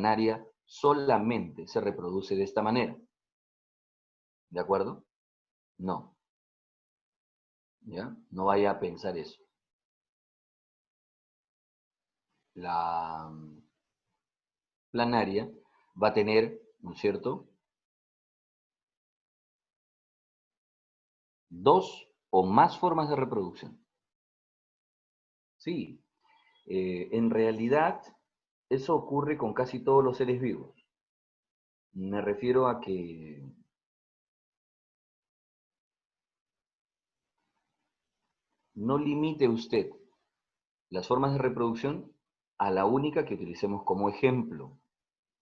planaria solamente se reproduce de esta manera. ¿De acuerdo? No. ¿Ya? No vaya a pensar eso. La planaria va a tener, ¿no es cierto?, dos o más formas de reproducción. Sí, en realidad eso ocurre con casi todos los seres vivos. Me refiero a que no limite usted las formas de reproducción a la única que utilicemos como ejemplo.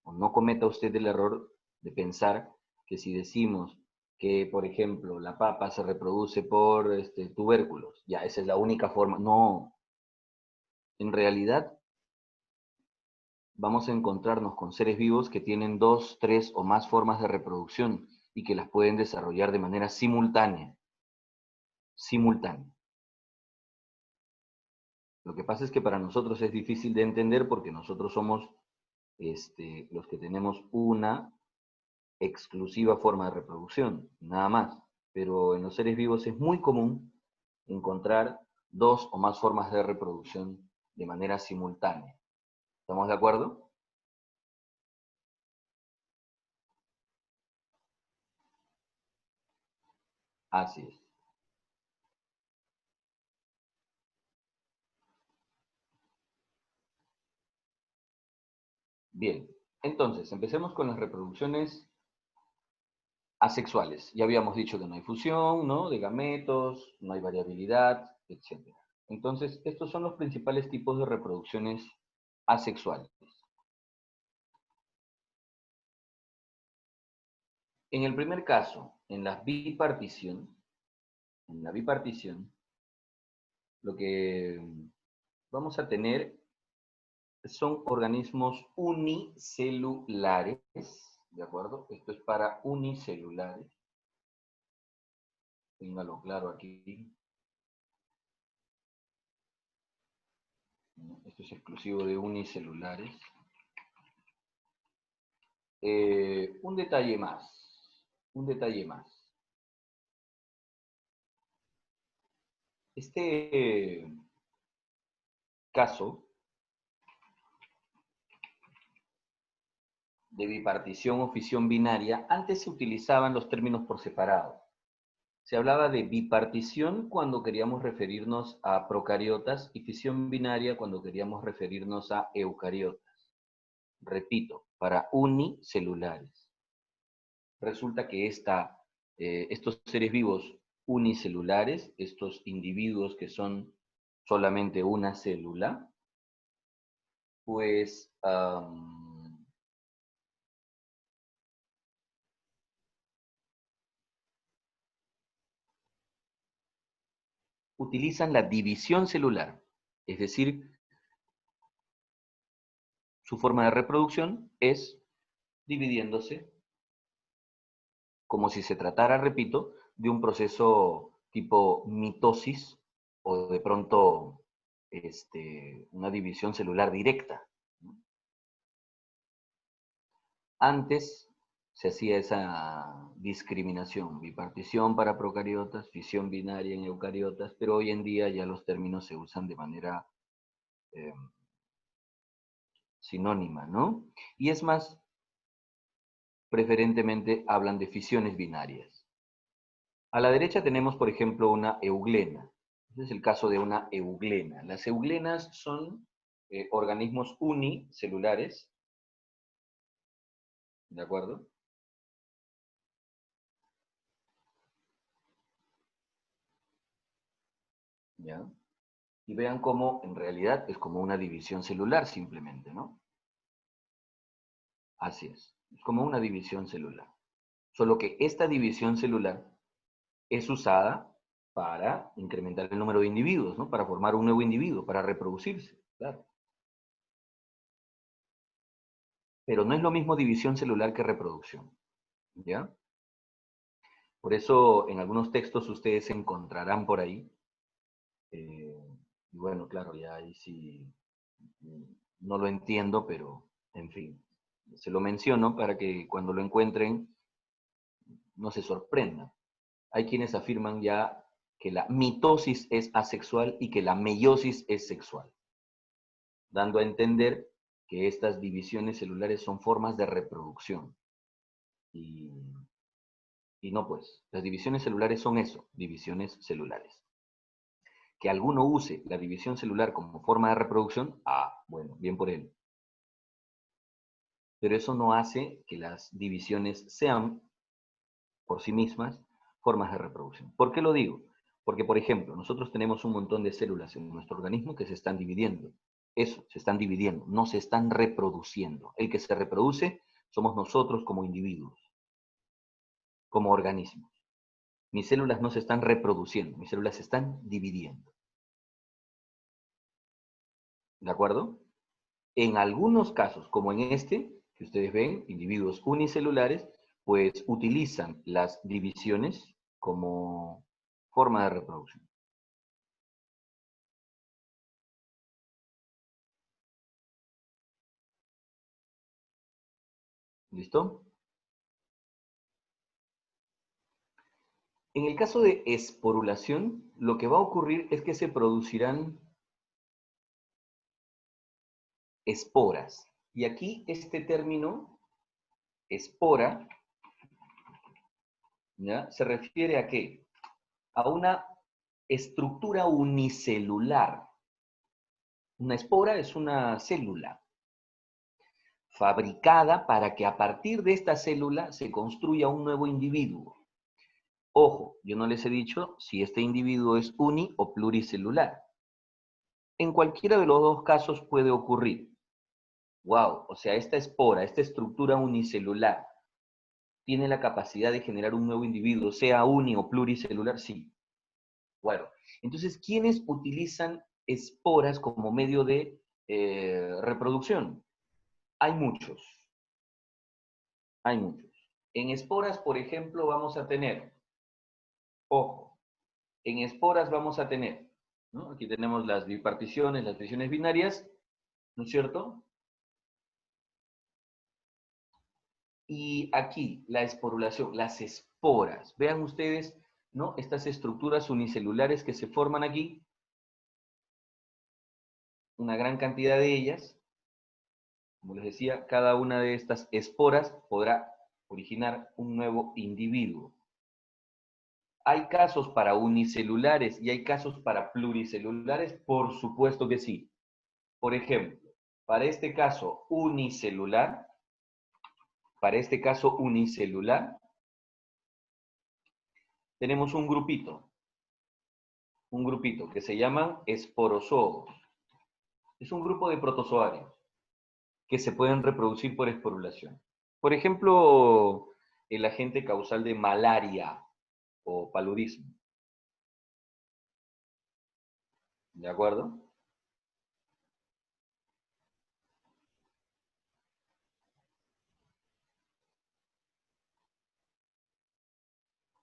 O no cometa usted el error de pensar que si decimos que, por ejemplo, la papa se reproduce por tubérculos, ya esa es la única forma. No, en realidad vamos a encontrarnos con seres vivos que tienen dos, tres o más formas de reproducción y que las pueden desarrollar de manera simultánea. Simultánea. Lo que pasa es que para nosotros es difícil de entender porque nosotros somos los que tenemos una exclusiva forma de reproducción, nada más. Pero en los seres vivos es muy común encontrar dos o más formas de reproducción de manera simultánea. ¿Estamos de acuerdo? Así es. Bien, entonces empecemos con las reproducciones asexuales. Ya habíamos dicho que no hay fusión, ¿no?, de gametos, no hay variabilidad, etc. Entonces, estos son los principales tipos de reproducciones asexuales. En el primer caso, en la bipartición, lo que vamos a tener son organismos unicelulares, ¿de acuerdo? Esto es para unicelulares. Téngalo claro aquí. Esto es exclusivo de unicelulares. Un detalle más. Un detalle más. Este caso de bipartición o fisión binaria, antes se utilizaban los términos por separado. Se hablaba de bipartición cuando queríamos referirnos a procariotas y fisión binaria cuando queríamos referirnos a eucariotas. Repito, para unicelulares. Resulta que estos seres vivos unicelulares, estos individuos que son solamente una célula, pues utilizan la división celular, es decir, su forma de reproducción es dividiéndose como si se tratara, repito, de un proceso tipo mitosis o de pronto una división celular directa. Antes se hacía esa discriminación, bipartición para procariotas, fisión binaria en eucariotas, pero hoy en día ya los términos se usan de manera eh, sinónima, ¿no? Y es más, preferentemente hablan de fisiones binarias. A la derecha tenemos, por ejemplo, una euglena. Este es el caso de una euglena. Las euglenas son organismos unicelulares, ¿de acuerdo? ¿Ya? Y vean cómo en realidad es como una división celular simplemente, ¿no? Así es como una división celular. Solo que esta división celular es usada para incrementar el número de individuos, ¿no? Para formar un nuevo individuo, para reproducirse, claro. Pero no es lo mismo división celular que reproducción, ¿ya? Por eso en algunos textos ustedes encontrarán por ahí, y bueno, claro, ya ahí sí no lo entiendo, pero en fin. Se lo menciono para que cuando lo encuentren no se sorprendan. Hay quienes afirman ya que la mitosis es asexual y que la meiosis es sexual, dando a entender que estas divisiones celulares son formas de reproducción. Y, y no, pues, las divisiones celulares son eso, divisiones celulares. Que alguno use la división celular como forma de reproducción, bueno, bien por él. Pero eso no hace que las divisiones sean, por sí mismas, formas de reproducción. ¿Por qué lo digo? Porque, por ejemplo, nosotros tenemos un montón de células en nuestro organismo que se están dividiendo. Eso, se están dividiendo, no se están reproduciendo. El que se reproduce somos nosotros como individuos, como organismos. Mis células no se están reproduciendo, mis células se están dividiendo. ¿De acuerdo? En algunos casos, como en este, que ustedes ven, individuos unicelulares, pues utilizan las divisiones como forma de reproducción. ¿Listo? En el caso de esporulación, lo que va a ocurrir es que se producirán esporas. Y aquí este término, espora, ¿ya? Se refiere a qué? A una estructura unicelular. Una espora es una célula fabricada para que a partir de esta célula se construya un nuevo individuo. Ojo, yo no les he dicho si este individuo es uni o pluricelular. En cualquiera de los dos casos puede ocurrir. Wow, o sea, esta espora, esta estructura unicelular, tiene la capacidad de generar un nuevo individuo, sea uni o pluricelular, sí. Bueno, entonces, ¿quiénes utilizan esporas como medio de reproducción? Hay muchos, hay muchos. En esporas, por ejemplo, vamos a tener, ojo, en esporas vamos a tener, ¿no? Aquí tenemos las biparticiones, las divisiones binarias, ¿no es cierto? Y aquí, la esporulación, las esporas. Vean ustedes, ¿no? Estas estructuras unicelulares que se forman aquí, una gran cantidad de ellas. Como les decía, cada una de estas esporas podrá originar un nuevo individuo. ¿Hay casos para unicelulares y hay casos para pluricelulares? Por supuesto que sí. Por ejemplo, para este caso unicelular, tenemos un grupito que se llaman esporozoos. Es un grupo de protozoarios que se pueden reproducir por esporulación. Por ejemplo, el agente causal de malaria o paludismo. ¿De acuerdo?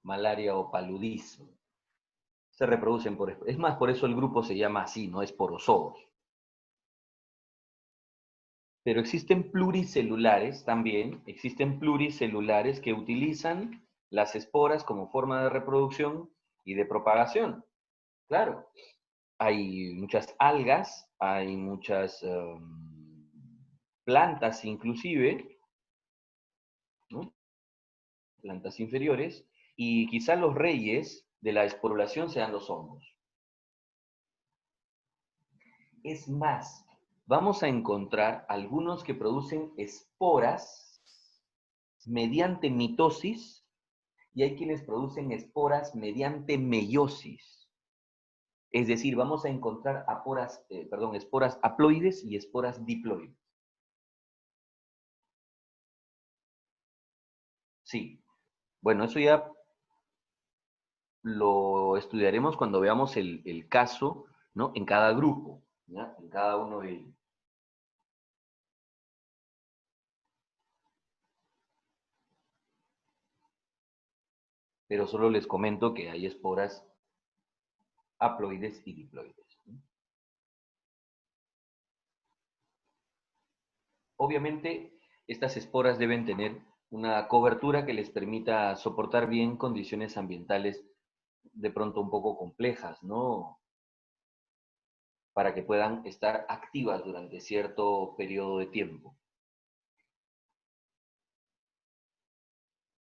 Malaria o paludismo. Se reproducen por... Es más, por eso el grupo se llama así, no esporozoos. Pero existen pluricelulares también, existen pluricelulares que utilizan las esporas como forma de reproducción y de propagación. Claro, hay muchas algas, hay muchas plantas inclusive, ¿no? Plantas inferiores, y quizá los reyes de la esporulación sean los hongos. Es más, vamos a encontrar algunos que producen esporas mediante mitosis y hay quienes producen esporas mediante meiosis. Es decir, vamos a encontrar esporas haploides y esporas diploides. Sí, bueno, eso ya lo estudiaremos cuando veamos el caso, ¿no? En cada grupo, ¿ya? En cada uno de ellos. Pero solo les comento que hay esporas haploides y diploides. Obviamente, Estas esporas deben tener una cobertura que les permita soportar bien condiciones ambientales de pronto un poco complejas, ¿no? Para que puedan estar activas durante cierto periodo de tiempo.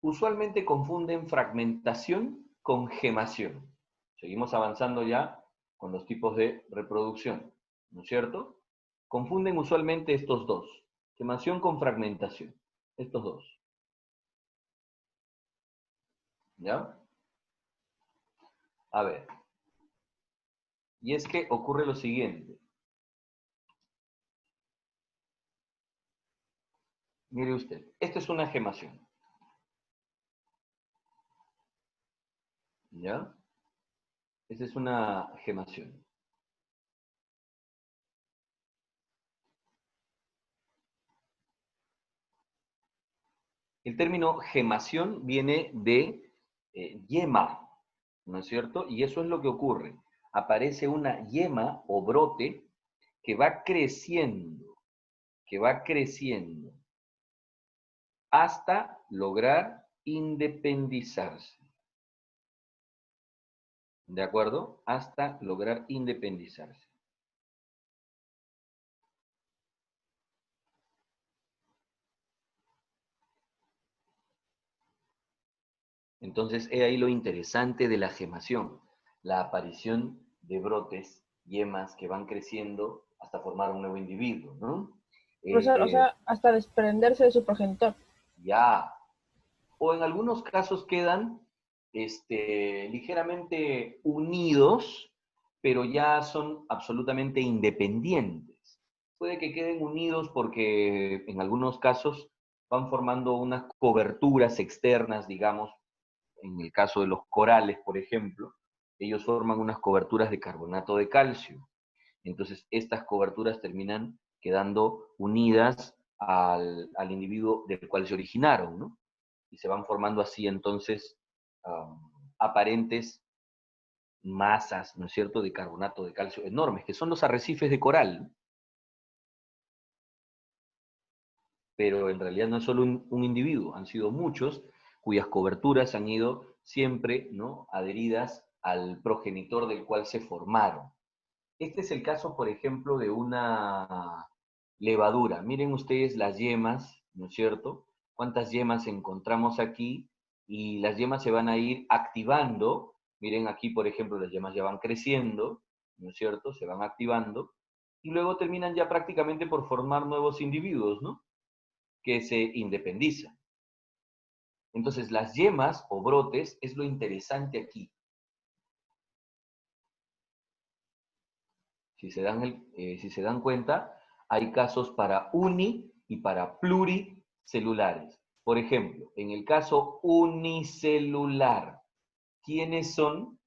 Usualmente confunden fragmentación con gemación. Seguimos avanzando ya con los tipos de reproducción, ¿no es cierto? Confunden usualmente estos dos, gemación con fragmentación, estos dos, ¿ya? A ver, y es que ocurre lo siguiente. Mire usted, esto es una gemación, ¿ya? Esta es una gemación. El término gemación viene de yema, ¿no es cierto? Y eso es lo que ocurre. Aparece una yema o brote que va creciendo hasta lograr independizarse. ¿De acuerdo? Hasta lograr independizarse. Entonces, he ahí lo interesante de la gemación, la aparición de brotes, yemas que van creciendo hasta formar un nuevo individuo, ¿no? O Eh, sea, hasta desprenderse de su progenitor. ya, o en algunos casos quedan ligeramente unidos, pero ya son absolutamente independientes. Puede que queden unidos porque en algunos casos van formando unas coberturas externas, digamos, en el caso de los corales, por ejemplo, ellos forman unas coberturas de carbonato de calcio. Entonces, estas coberturas terminan quedando unidas al individuo del cual se originaron, ¿no? Y se van formando así entonces aparentes masas, ¿no es cierto?, de carbonato de calcio enormes, que son los arrecifes de coral, ¿no? Pero en realidad no es solo un individuo, han sido muchos cuyas coberturas han ido siempre, ¿no?, adheridas al progenitor del cual se formaron. Este es el caso, por ejemplo, de una levadura. Miren ustedes las yemas, ¿no es cierto? ¿Cuántas yemas encontramos aquí? Y las yemas se van a ir activando. Miren aquí, por ejemplo, las yemas ya van creciendo, ¿no es cierto? Se van activando. Y luego terminan ya prácticamente por formar nuevos individuos, ¿no? Que se independizan. Entonces, las yemas o brotes es lo interesante aquí. Si se dan cuenta, hay casos para uni y para pluricelulares. Por ejemplo, en el caso unicelular, ¿quiénes son,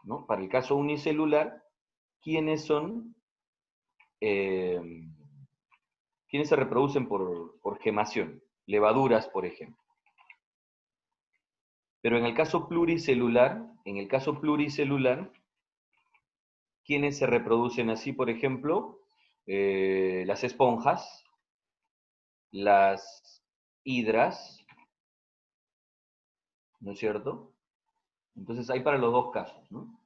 no? Para el caso unicelular, ¿quiénes son, eh, quiénes se reproducen por gemación? Levaduras, por ejemplo. Pero en el caso pluricelular, ¿quiénes se reproducen así, por ejemplo? Las esponjas, las hidras, ¿no es cierto? Entonces hay para los dos casos, ¿no?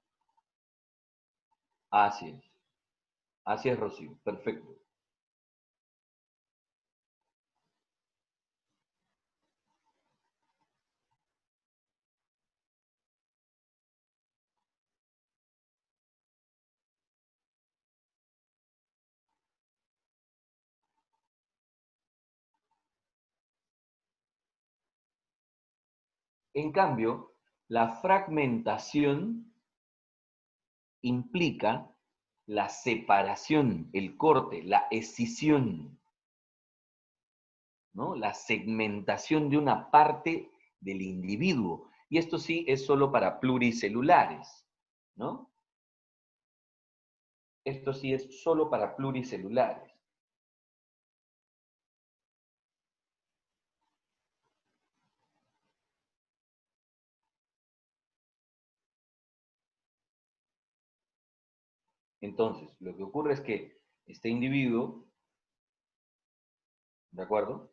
Así es, Rocío, perfecto. En cambio, la fragmentación implica la separación, el corte, la escisión, ¿no? La segmentación de una parte del individuo. Y esto sí es solo para pluricelulares, ¿no? Esto sí es solo para pluricelulares. Entonces, lo que ocurre es que este individuo, ¿de acuerdo?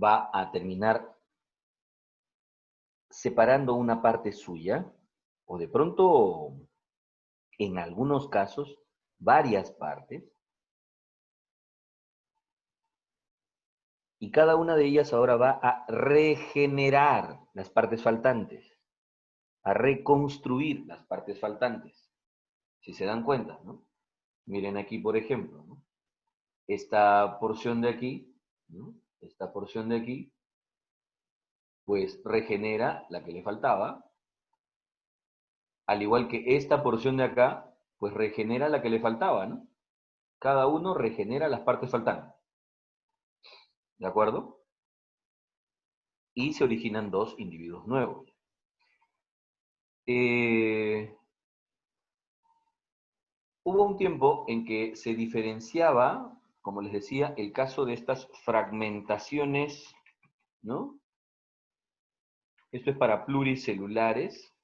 va a terminar separando una parte suya, o de pronto, en algunos casos, varias partes, y cada una de ellas ahora va a regenerar las partes faltantes, a reconstruir las partes faltantes, si se dan cuenta, ¿no? Miren aquí, por ejemplo, ¿no? Esta porción de aquí, ¿no? Esta porción de aquí, pues regenera la que le faltaba, al igual que esta porción de acá, pues regenera la que le faltaba, ¿no? Cada uno regenera las partes faltantes, ¿de acuerdo? Y se originan dos individuos nuevos. Hubo un tiempo en que se diferenciaba, como les decía, el caso de estas fragmentaciones, ¿no? Esto es para pluricelulares,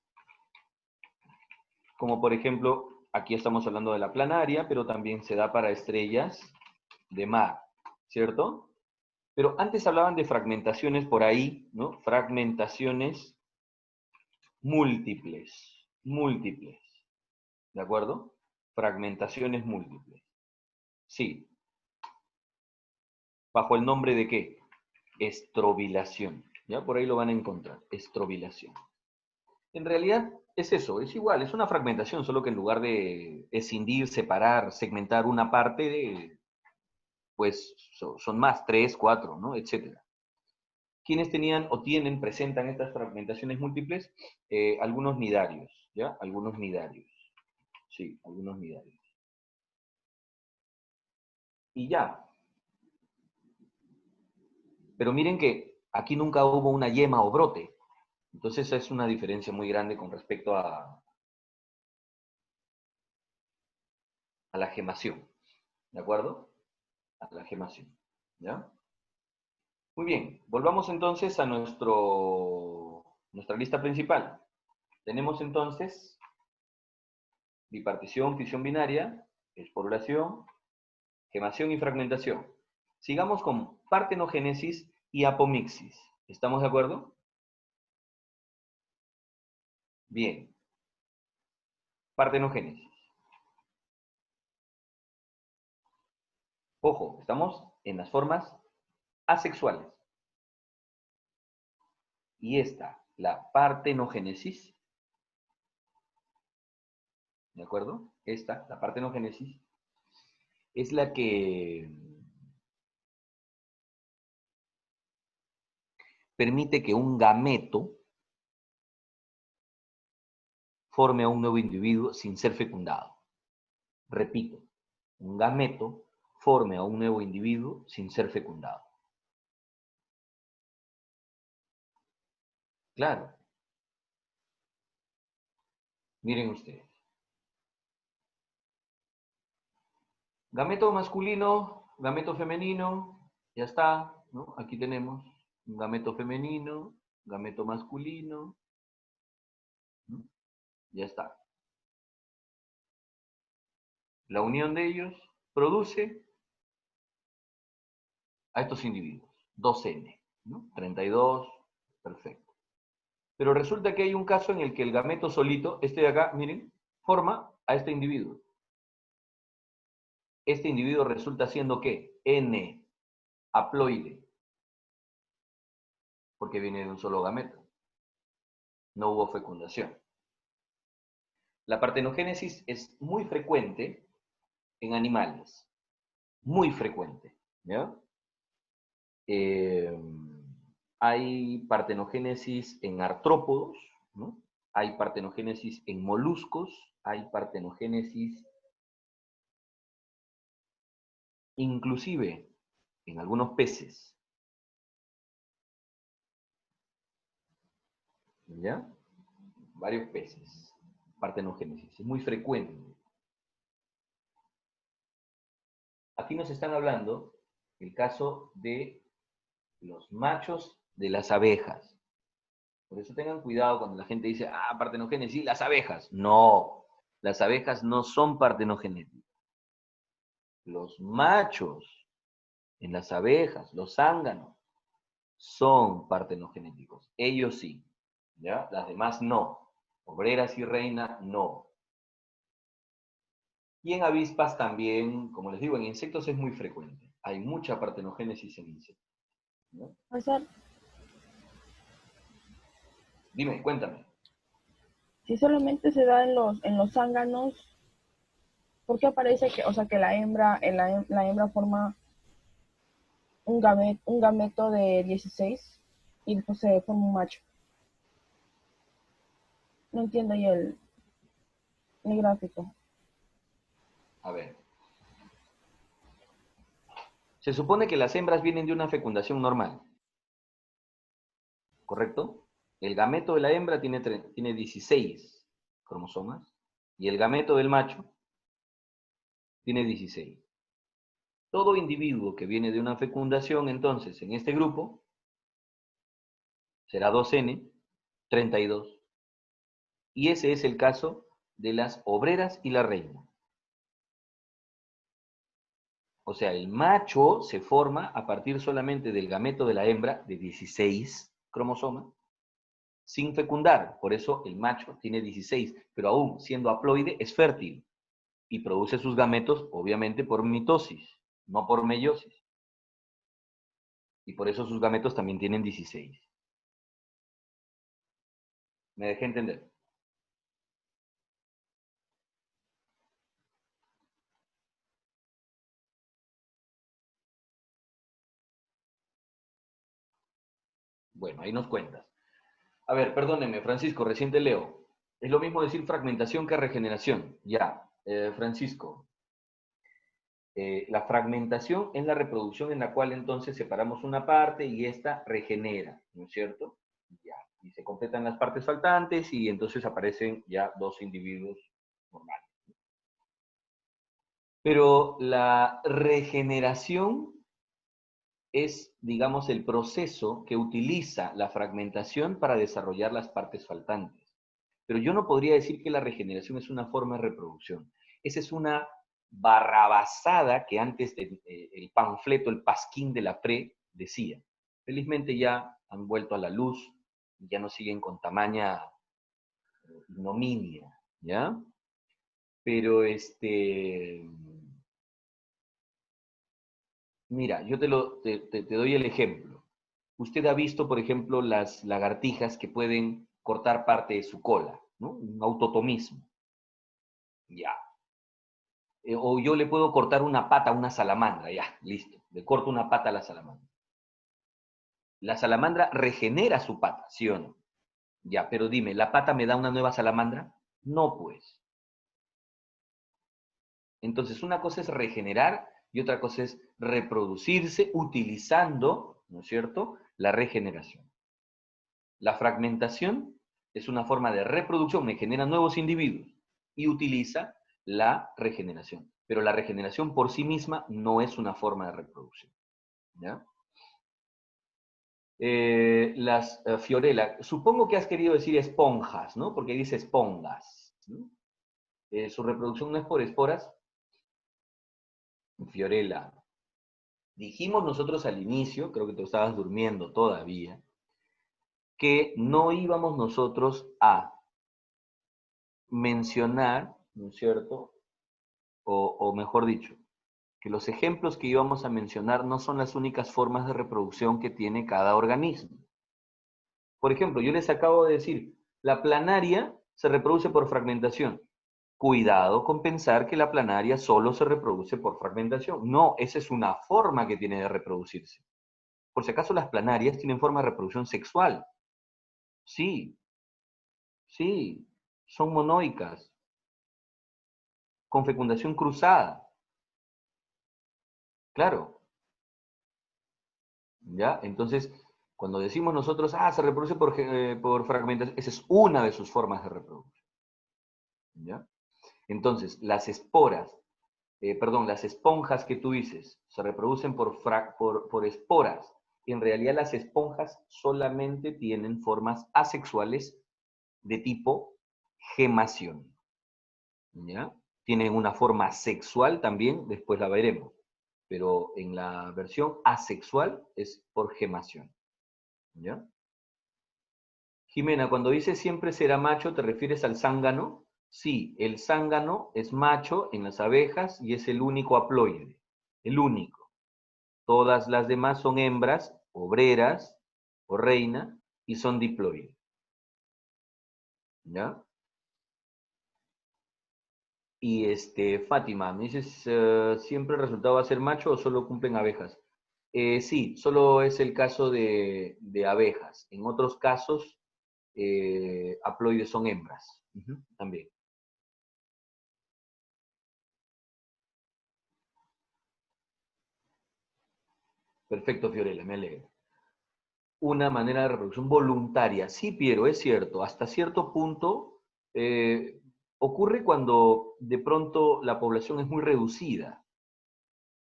como por ejemplo, aquí estamos hablando de la planaria, pero también se da para estrellas de mar, ¿cierto? Pero antes hablaban de fragmentaciones por ahí, ¿no? Fragmentaciones múltiples, múltiples, ¿de acuerdo? Fragmentaciones múltiples. Sí. ¿Bajo el nombre de qué? Estrobilación. ¿Ya? Por ahí lo van a encontrar. Estrobilación. En realidad es eso, es igual, es una fragmentación, solo que en lugar de escindir, separar, segmentar una parte, pues son más, tres, cuatro, ¿no? Etcétera. ¿Quiénes tenían o tienen, presentan estas fragmentaciones múltiples? Algunos nidarios, ¿ya? Algunos nidarios. Sí, algunos nidarios. Y ya. Pero miren que aquí nunca hubo una yema o brote. Entonces esa es una diferencia muy grande con respecto a la gemación. ¿De acuerdo? A la gemación. ¿Ya? Muy bien. Volvamos entonces a nuestra lista principal. Tenemos entonces bipartición, fisión binaria, esporulación, gemación y fragmentación. Sigamos con partenogénesis y apomixis. ¿Estamos de acuerdo? Bien. Partenogénesis. Ojo, estamos en las formas asexuales. Y esta, la partenogénesis, ¿de acuerdo? Esta, la partenogénesis, es la que permite que un gameto forme a un nuevo individuo sin ser fecundado. Repito, un gameto forme a un nuevo individuo sin ser fecundado. Claro, miren ustedes. Gameto masculino, gameto femenino, ya está, ¿no? Aquí tenemos un gameto femenino, gameto masculino, ¿no? Ya está. La unión de ellos produce a estos individuos, 2N, ¿no? 32, perfecto. Pero resulta que hay un caso en el que el gameto solito, este de acá, miren, forma a este individuo. Este individuo resulta siendo ¿qué? N, haploide, porque viene de un solo gameto. No hubo fecundación. La partenogénesis es muy frecuente en animales, muy frecuente, ¿ya? Hay partenogénesis en artrópodos, ¿no? Hay partenogénesis en moluscos, hay partenogénesis inclusive en algunos peces, ¿ya? Varios peces, partenogénesis, es muy frecuente. Aquí nos están hablando el caso de los machos de las abejas. Por eso tengan cuidado cuando la gente dice, ah, partenogénesis, las abejas. No, las abejas no son partenogénesis. Los machos en las abejas, los zánganos, son partenogenéticos. Ellos sí, ¿ya? Las demás no. Obreras y reina, no. Y en avispas también, como les digo, en insectos es muy frecuente. Hay mucha partenogénesis en insectos, ¿no? Profesor, Dime, cuéntame. si solamente se da en los zánganos, ¿por qué aparece que, o sea, que la hembra, la hembra forma un gameto de 16 y después se forma un macho? No entiendo ahí el gráfico. A ver. Se supone que las hembras vienen de una fecundación normal, ¿correcto? El gameto de la hembra tiene 16 cromosomas y el gameto del macho tiene 16. Todo individuo que viene de una fecundación, entonces, en este grupo, será 2N, 32. Y ese es el caso de las obreras y la reina. O sea, el macho se forma a partir solamente del gameto de la hembra, de 16 cromosomas, sin fecundar. Por eso el macho tiene 16, pero aún siendo haploide es fértil y produce sus gametos, obviamente, por mitosis, no por meiosis. Y por eso sus gametos también tienen 16. ¿Me dejé entender? Bueno, ahí nos cuentas. A ver, perdóneme, Francisco, recién te leo. Es lo mismo decir fragmentación que regeneración. Ya, Francisco. La fragmentación es la reproducción en la cual entonces separamos una parte y esta regenera, ¿no es cierto? Ya, y se completan las partes faltantes y entonces aparecen ya dos individuos normales. Pero la regeneración es, digamos, el proceso que utiliza la fragmentación para desarrollar las partes faltantes. Pero yo no podría decir que la regeneración es una forma de reproducción. Esa es una barrabasada que antes el panfleto, el pasquín de la PRE decía. Felizmente ya han vuelto a la luz y ya no siguen con tamaña ignominia, ¿ya? Pero mira, yo te doy el ejemplo. Usted ha visto, por ejemplo, las lagartijas que pueden cortar parte de su cola, ¿no? Un autotomismo. Ya. O yo le puedo cortar una pata a una salamandra, ya, listo. Le corto una pata a la salamandra. La salamandra regenera su pata, ¿sí o no? Ya, pero dime, ¿la pata me da una nueva salamandra? No, pues. Entonces, una cosa es regenerar y otra cosa es reproducirse utilizando, ¿no es cierto?, la regeneración. La fragmentación es una forma de reproducción, me genera nuevos individuos y utiliza la regeneración. Pero la regeneración por sí misma no es una forma de reproducción. ¿Ya? Fiorella, supongo que has querido decir esponjas, ¿no? Porque dice espongas, ¿no? Su reproducción no es por esporas. Fiorella, dijimos nosotros al inicio, creo que tú estabas durmiendo todavía, que no íbamos nosotros a mencionar, ¿no es cierto? O mejor dicho, que los ejemplos que íbamos a mencionar no son las únicas formas de reproducción que tiene cada organismo. Por ejemplo, yo les acabo de decir, la planaria se reproduce por fragmentación. Cuidado con pensar que la planaria solo se reproduce por fragmentación. No, esa es una forma que tiene de reproducirse. Por si acaso las planarias tienen forma de reproducción sexual. Sí, sí, son monoicas, con fecundación cruzada. Claro, ¿ya? Entonces, cuando decimos nosotros, se reproduce por fragmentación, esa es una de sus formas de reproducción, ¿ya? Entonces, las esponjas que tú dices, se reproducen por esporas. En realidad las esponjas solamente tienen formas asexuales de tipo gemación, ¿ya? Tienen una forma sexual también, después la veremos, pero en la versión asexual es por gemación. ¿Ya? Jimena, cuando dices siempre será macho, ¿te refieres al zángano? Sí, el zángano es macho en las abejas y es el único haploide, el único. Todas las demás son hembras, obreras o reina, y son diploides. ¿Ya? Y Fátima, me dices, ¿siempre el resultado va a ser macho o solo cumplen abejas? Sí, solo es el caso de abejas. En otros casos, haploides son hembras. Ujú, también. Perfecto, Fiorella, me alegro. Una manera de reproducción voluntaria. Sí, Piero, es cierto. Hasta cierto punto ocurre cuando de pronto la población es muy reducida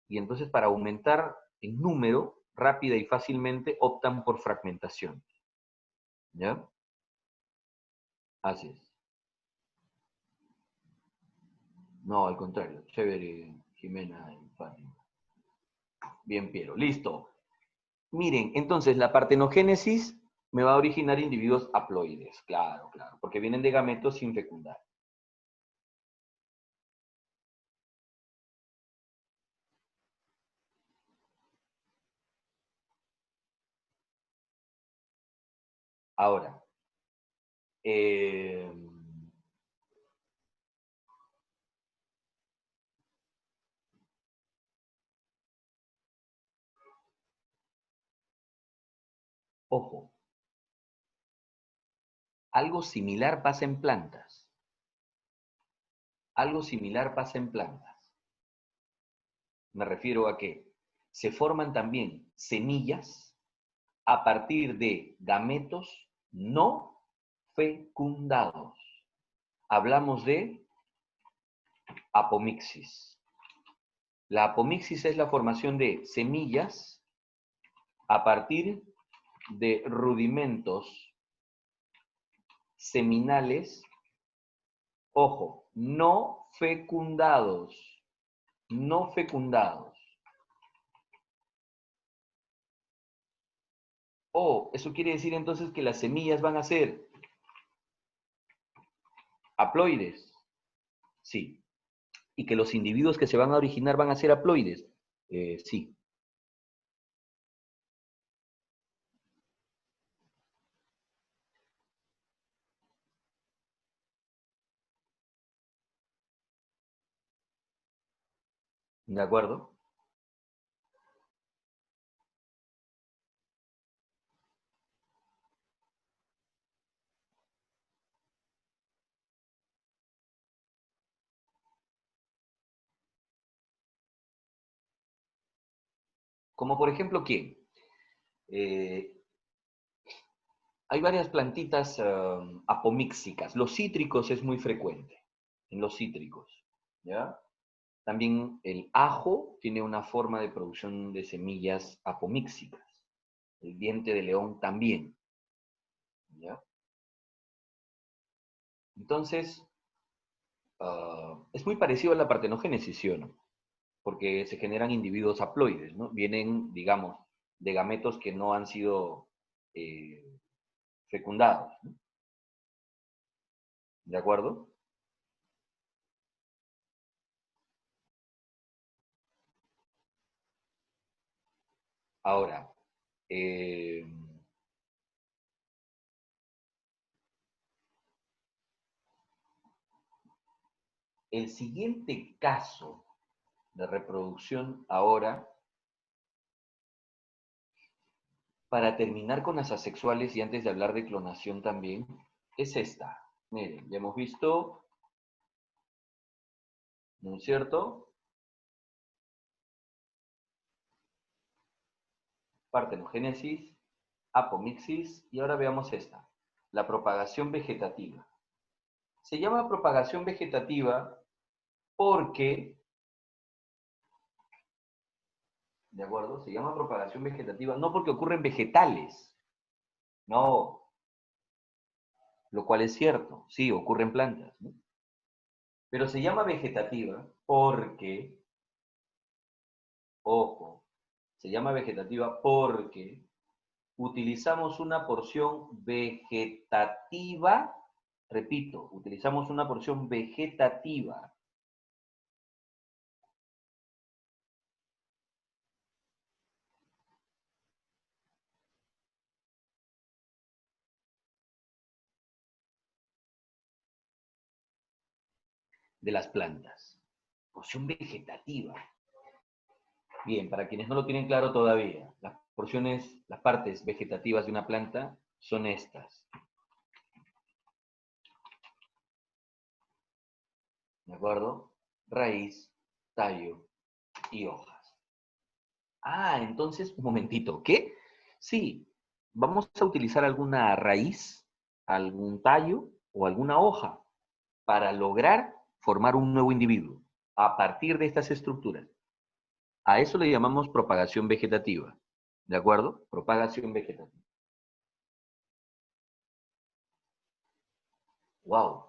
y entonces para aumentar en número rápida y fácilmente optan por fragmentación. ¿Ya? Así es. No, al contrario. Chévere, Jimena y Fátima. Bien, Piero. Listo. Miren, entonces la partenogénesis me va a originar individuos haploides. Claro, claro. Porque vienen de gametos sin fecundar. Ahora, eh, ojo, algo similar pasa en plantas. Algo similar pasa en plantas. Me refiero a que se forman también semillas a partir de gametos no fecundados. Hablamos de apomixis. La apomixis es la formación de semillas a partir de rudimentos seminales, ojo, no fecundados, no fecundados. O eso quiere decir entonces que las semillas van a ser haploides, sí. Y que los individuos que se van a originar van a ser haploides, sí. ¿De acuerdo? Como por ejemplo, ¿quién? Eh, hay varias plantitas apomíxicas. Los cítricos es muy frecuente, en los cítricos, ¿ya? También el ajo tiene una forma de producción de semillas apomíxicas. El diente de león también, ¿ya? Entonces, es muy parecido a la partenogénesis, ¿sí o no? Porque se generan individuos haploides, ¿no? Vienen, digamos, de gametos que no han sido eh, fecundados, ¿no? ¿De acuerdo? Ahora, eh, el siguiente caso de reproducción ahora, para terminar con las asexuales y antes de hablar de clonación también, es esta. Miren, ya hemos visto, ¿no es cierto? Partenogénesis, apomixis, y ahora veamos esta, la propagación vegetativa. Se llama propagación vegetativa porque, ¿de acuerdo? Se llama propagación vegetativa no porque ocurren vegetales, no, lo cual es cierto, sí, ocurren plantas, ¿no? Pero se llama vegetativa porque, ojo, se llama vegetativa porque utilizamos una porción vegetativa, repito, utilizamos una porción vegetativa de las plantas. Porción vegetativa. Bien, para quienes no lo tienen claro todavía, las porciones, las partes vegetativas de una planta son estas. ¿De acuerdo? Raíz, tallo y hojas. Ah, entonces, un momentito, ¿qué? Sí, vamos a utilizar alguna raíz, algún tallo o alguna hoja para lograr formar un nuevo individuo a partir de estas estructuras. A eso le llamamos propagación vegetativa. ¿De acuerdo? Propagación vegetativa. Wow.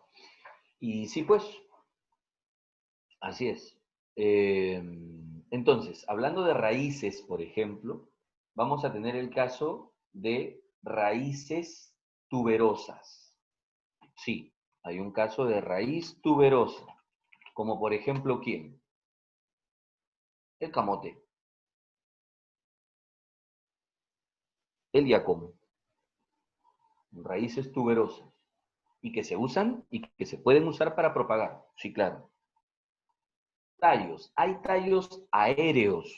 Y sí, pues, así es. Entonces, hablando de raíces, por ejemplo, vamos a tener el caso de raíces tuberosas. Sí, hay un caso de raíz tuberosa, como por ejemplo, ¿quién? El camote, el yacón, raíces tuberosas, y que se usan y que se pueden usar para propagar. Sí, claro. Tallos, hay tallos aéreos,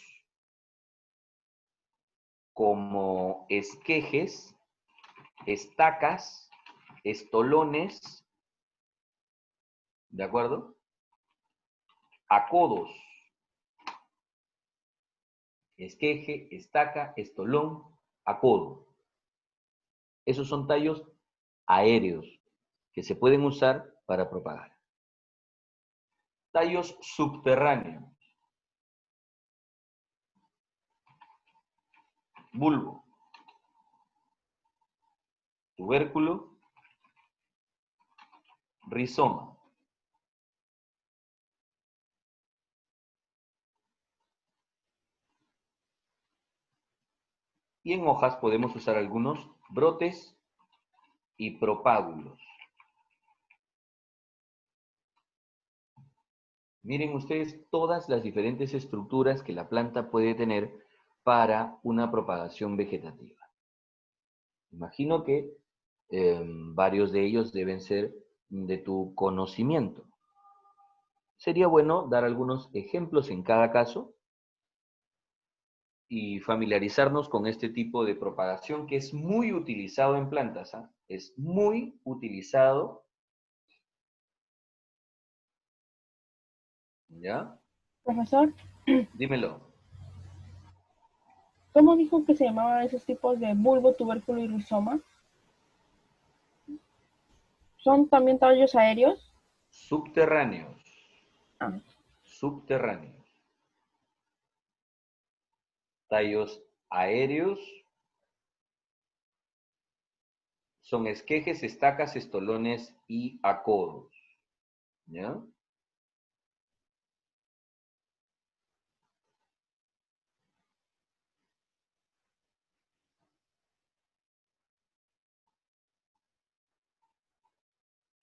como esquejes, estacas, estolones, ¿de acuerdo? Acodos, esqueje, estaca, estolón, acodo. Esos son tallos aéreos que se pueden usar para propagar. Tallos subterráneos, bulbo, tubérculo, rizoma. Y en hojas podemos usar algunos brotes y propágulos. Miren ustedes todas las diferentes estructuras que la planta puede tener para una propagación vegetativa. Imagino que varios de ellos deben ser de tu conocimiento. Sería bueno dar algunos ejemplos en cada caso y familiarizarnos con este tipo de propagación que es muy utilizado en plantas. ¿Ah? Es muy utilizado. ¿Ya? Profesor, Dímelo. ¿cómo dijo que se llamaban esos tipos de bulbo, tubérculo y rizoma? ¿Son también tallos aéreos? Subterráneos. Ah, Subterráneos. Tallos aéreos son esquejes, estacas, estolones y acodos. ¿Ya?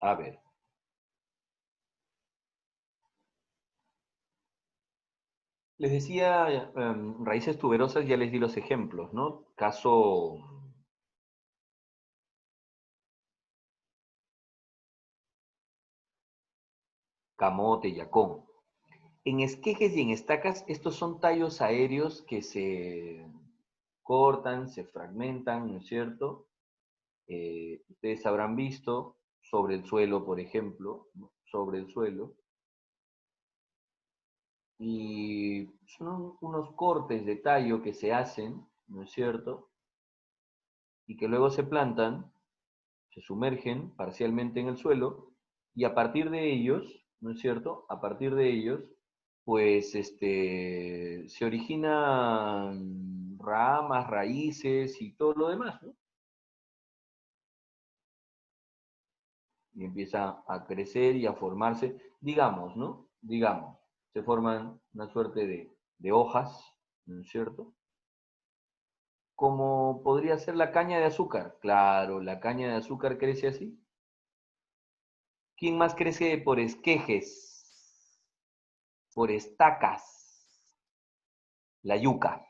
A ver. Les decía, raíces tuberosas, ya les di los ejemplos, ¿no? Caso camote, yacón. En esquejes y en estacas, estos son tallos aéreos que se cortan, se fragmentan, ¿no es cierto? Ustedes habrán visto sobre el suelo, por ejemplo, ¿no? Sobre el suelo. Y son unos cortes de tallo que se hacen, ¿no es cierto? Y que luego se plantan, se sumergen parcialmente en el suelo, y a partir de ellos, ¿no es cierto? A partir de ellos, pues se originan ramas, raíces y todo lo demás, ¿no? Y empieza a crecer y a formarse, digamos, ¿no? Digamos, se forman una suerte de hojas, ¿no es cierto? como podría ser la caña de azúcar. Claro, la caña de azúcar crece así. ¿Quién más crece por esquejes? Por estacas. La yuca.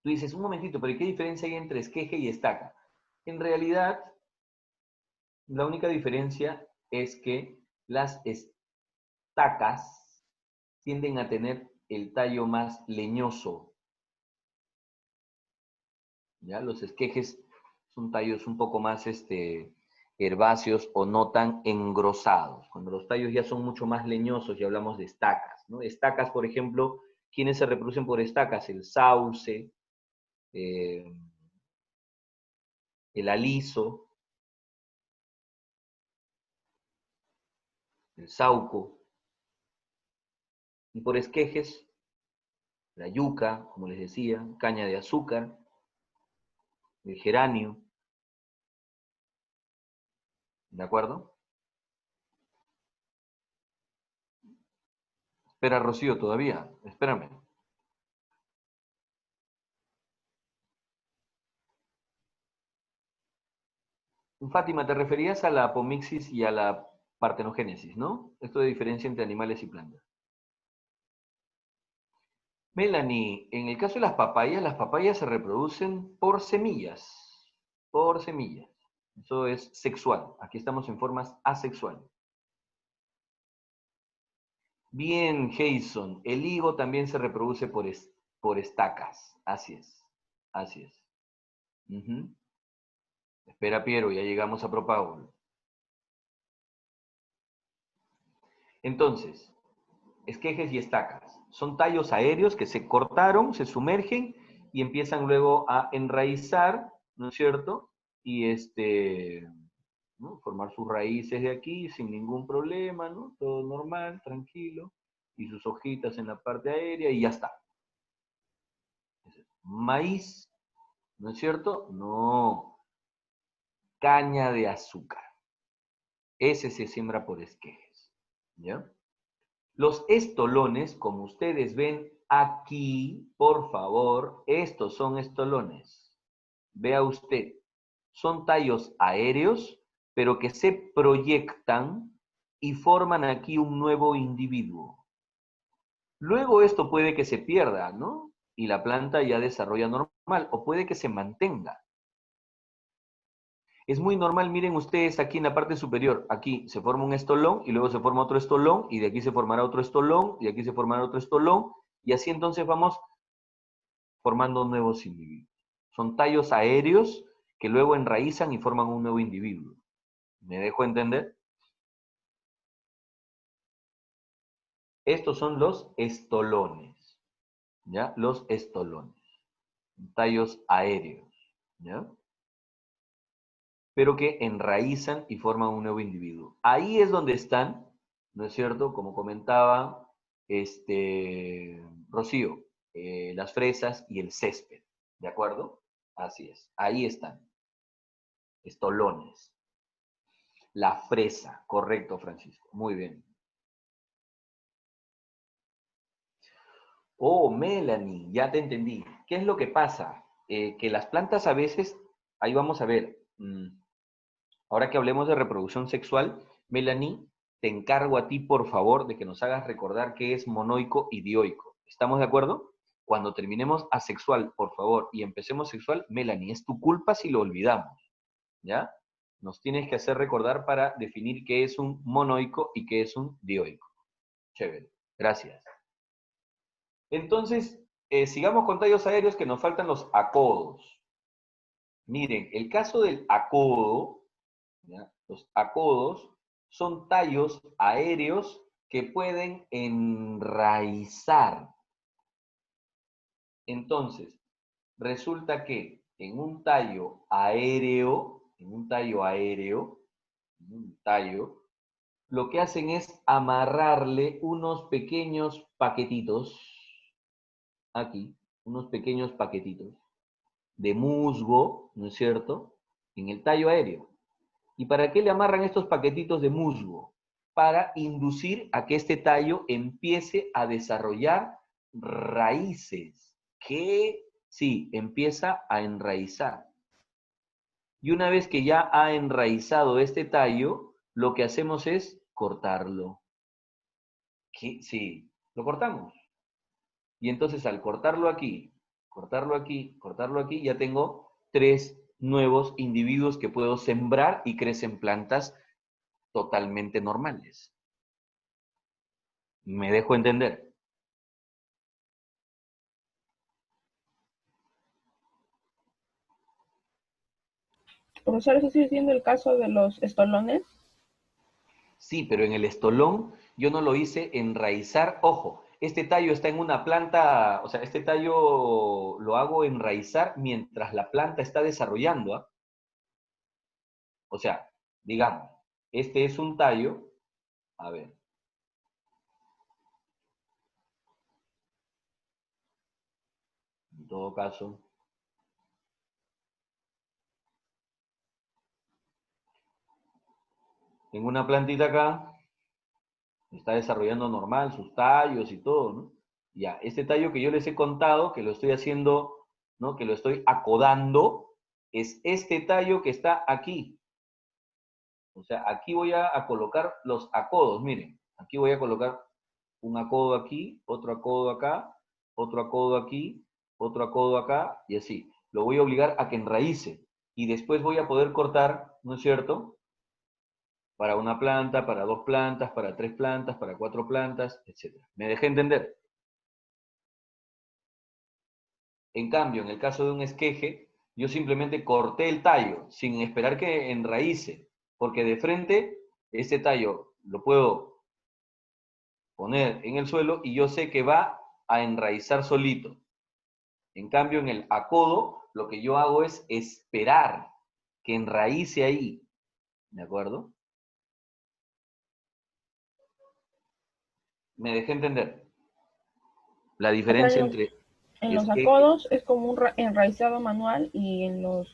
Tú dices, un momentito, pero ¿qué diferencia hay entre esqueje y estaca? En realidad, la única diferencia es que las estacas tienden a tener el tallo más leñoso. ¿Ya? Los esquejes son tallos un poco más herbáceos o no tan engrosados. Cuando los tallos ya son mucho más leñosos, ya hablamos de estacas, ¿no? Estacas, por ejemplo, ¿quiénes se reproducen por estacas? El sauce, eh, el aliso, el sauco. Y por esquejes, la yuca, como les decía, caña de azúcar, el geranio. ¿De acuerdo? Espera, Rocío, todavía. Espérame. Fátima, te referías a la apomixis y a la partenogénesis, ¿no? Esto de diferencia entre animales y plantas. Melanie, en el caso de las papayas se reproducen por semillas. Por semillas. Eso es sexual. Aquí estamos en formas asexuales. Bien, Jason. El higo también se reproduce por estacas. Así es. Así es. Ujú. Espera, Piero, ya llegamos a propágulo. Entonces, esquejes y estacas. Son tallos aéreos que se cortaron, se sumergen y empiezan luego a enraizar, ¿no es cierto? Y ¿no? Formar sus raíces de aquí sin ningún problema, ¿no? Todo normal, tranquilo. Y sus hojitas en la parte aérea y ya está. Maíz, ¿no es cierto? No. Caña de azúcar. Ese se siembra por esquejes. ¿Ya? Los estolones, como ustedes ven aquí, por favor, estos son estolones. Vea usted, son tallos aéreos, pero que se proyectan y forman aquí un nuevo individuo. Luego esto puede que se pierda, ¿no? Y la planta ya desarrolla normal, o puede que se mantenga. Es muy normal, miren ustedes aquí en la parte superior, aquí se forma un estolón y luego se forma otro estolón y de aquí se formará otro estolón y de aquí se formará otro estolón y así entonces vamos formando nuevos individuos. Son tallos aéreos que luego enraizan y forman un nuevo individuo. ¿Me dejo entender? Estos son los estolones, ¿ya? Los estolones, tallos aéreos, ¿ya? Pero que enraizan y forman un nuevo individuo. Ahí es donde están, ¿no es cierto? Como comentaba Rocío, las fresas y el césped, ¿de acuerdo? Así es, ahí están, estolones. La fresa, correcto, Francisco, muy bien. Oh, Melanie, ya te entendí. ¿Qué es lo que pasa? Que las plantas a veces, ahí vamos a ver, ahora que hablemos de reproducción sexual, Melanie, te encargo a ti, por favor, de que nos hagas recordar qué es monoico y dioico. ¿Estamos de acuerdo? Cuando terminemos asexual, por favor, y empecemos sexual, Melanie, es tu culpa si lo olvidamos, ¿ya? Nos tienes que hacer recordar para definir qué es un monoico y qué es un dioico. Chévere, gracias. Entonces, sigamos con tallos aéreos que nos faltan los acodos. Miren, el caso del acodo, ¿ya? Los acodos son tallos aéreos que pueden enraizar. Entonces, resulta que en un tallo aéreo, lo que hacen es amarrarle unos pequeños paquetitos, aquí, unos pequeños paquetitos de musgo, ¿no es cierto?, en el tallo aéreo. ¿Y para qué le amarran estos paquetitos de musgo? Para inducir a que este tallo empiece a desarrollar raíces. ¿Qué? Sí, empieza a enraizar. Y una vez que ya ha enraizado este tallo, lo que hacemos es cortarlo. Sí, lo cortamos. Y entonces al cortarlo aquí, cortarlo aquí, cortarlo aquí, ya tengo 3 nuevos individuos que puedo sembrar y crecen plantas totalmente normales. ¿Me dejo entender? Profesor, ¿eso sigue siendo el caso de los estolones? Sí, pero en el estolón yo no lo hice enraizar. Ojo, este tallo está en una planta, o sea, este tallo lo hago enraizar mientras la planta está desarrollando, ¿ah? O sea, digamos, este es un tallo, a ver, en todo caso, tengo una plantita acá, está desarrollando normal sus tallos y todo, ¿no? Ya, este tallo que yo les he contado, que lo estoy haciendo, ¿no? Que lo estoy acodando, es este tallo que está aquí. O sea, aquí voy a colocar los acodos, miren. Aquí voy a colocar un acodo aquí, otro acodo acá, otro acodo aquí, otro acodo acá, y así. Lo voy a obligar a que enraíce. Y después voy a poder cortar, ¿no es cierto? Para una planta, para 2 plantas, para 3 plantas, para 4 plantas, etc. ¿Me dejé entender? En cambio, en el caso de un esqueje, yo simplemente corté el tallo sin esperar que enraíce, porque de frente este tallo lo puedo poner en el suelo y yo sé que va a enraizar solito. En cambio, en el acodo, lo que yo hago es esperar que enraíce ahí. ¿De acuerdo? Me dejé entender la O sea, diferencia entre en los esqueje. acodos es como un enraizado manual y en los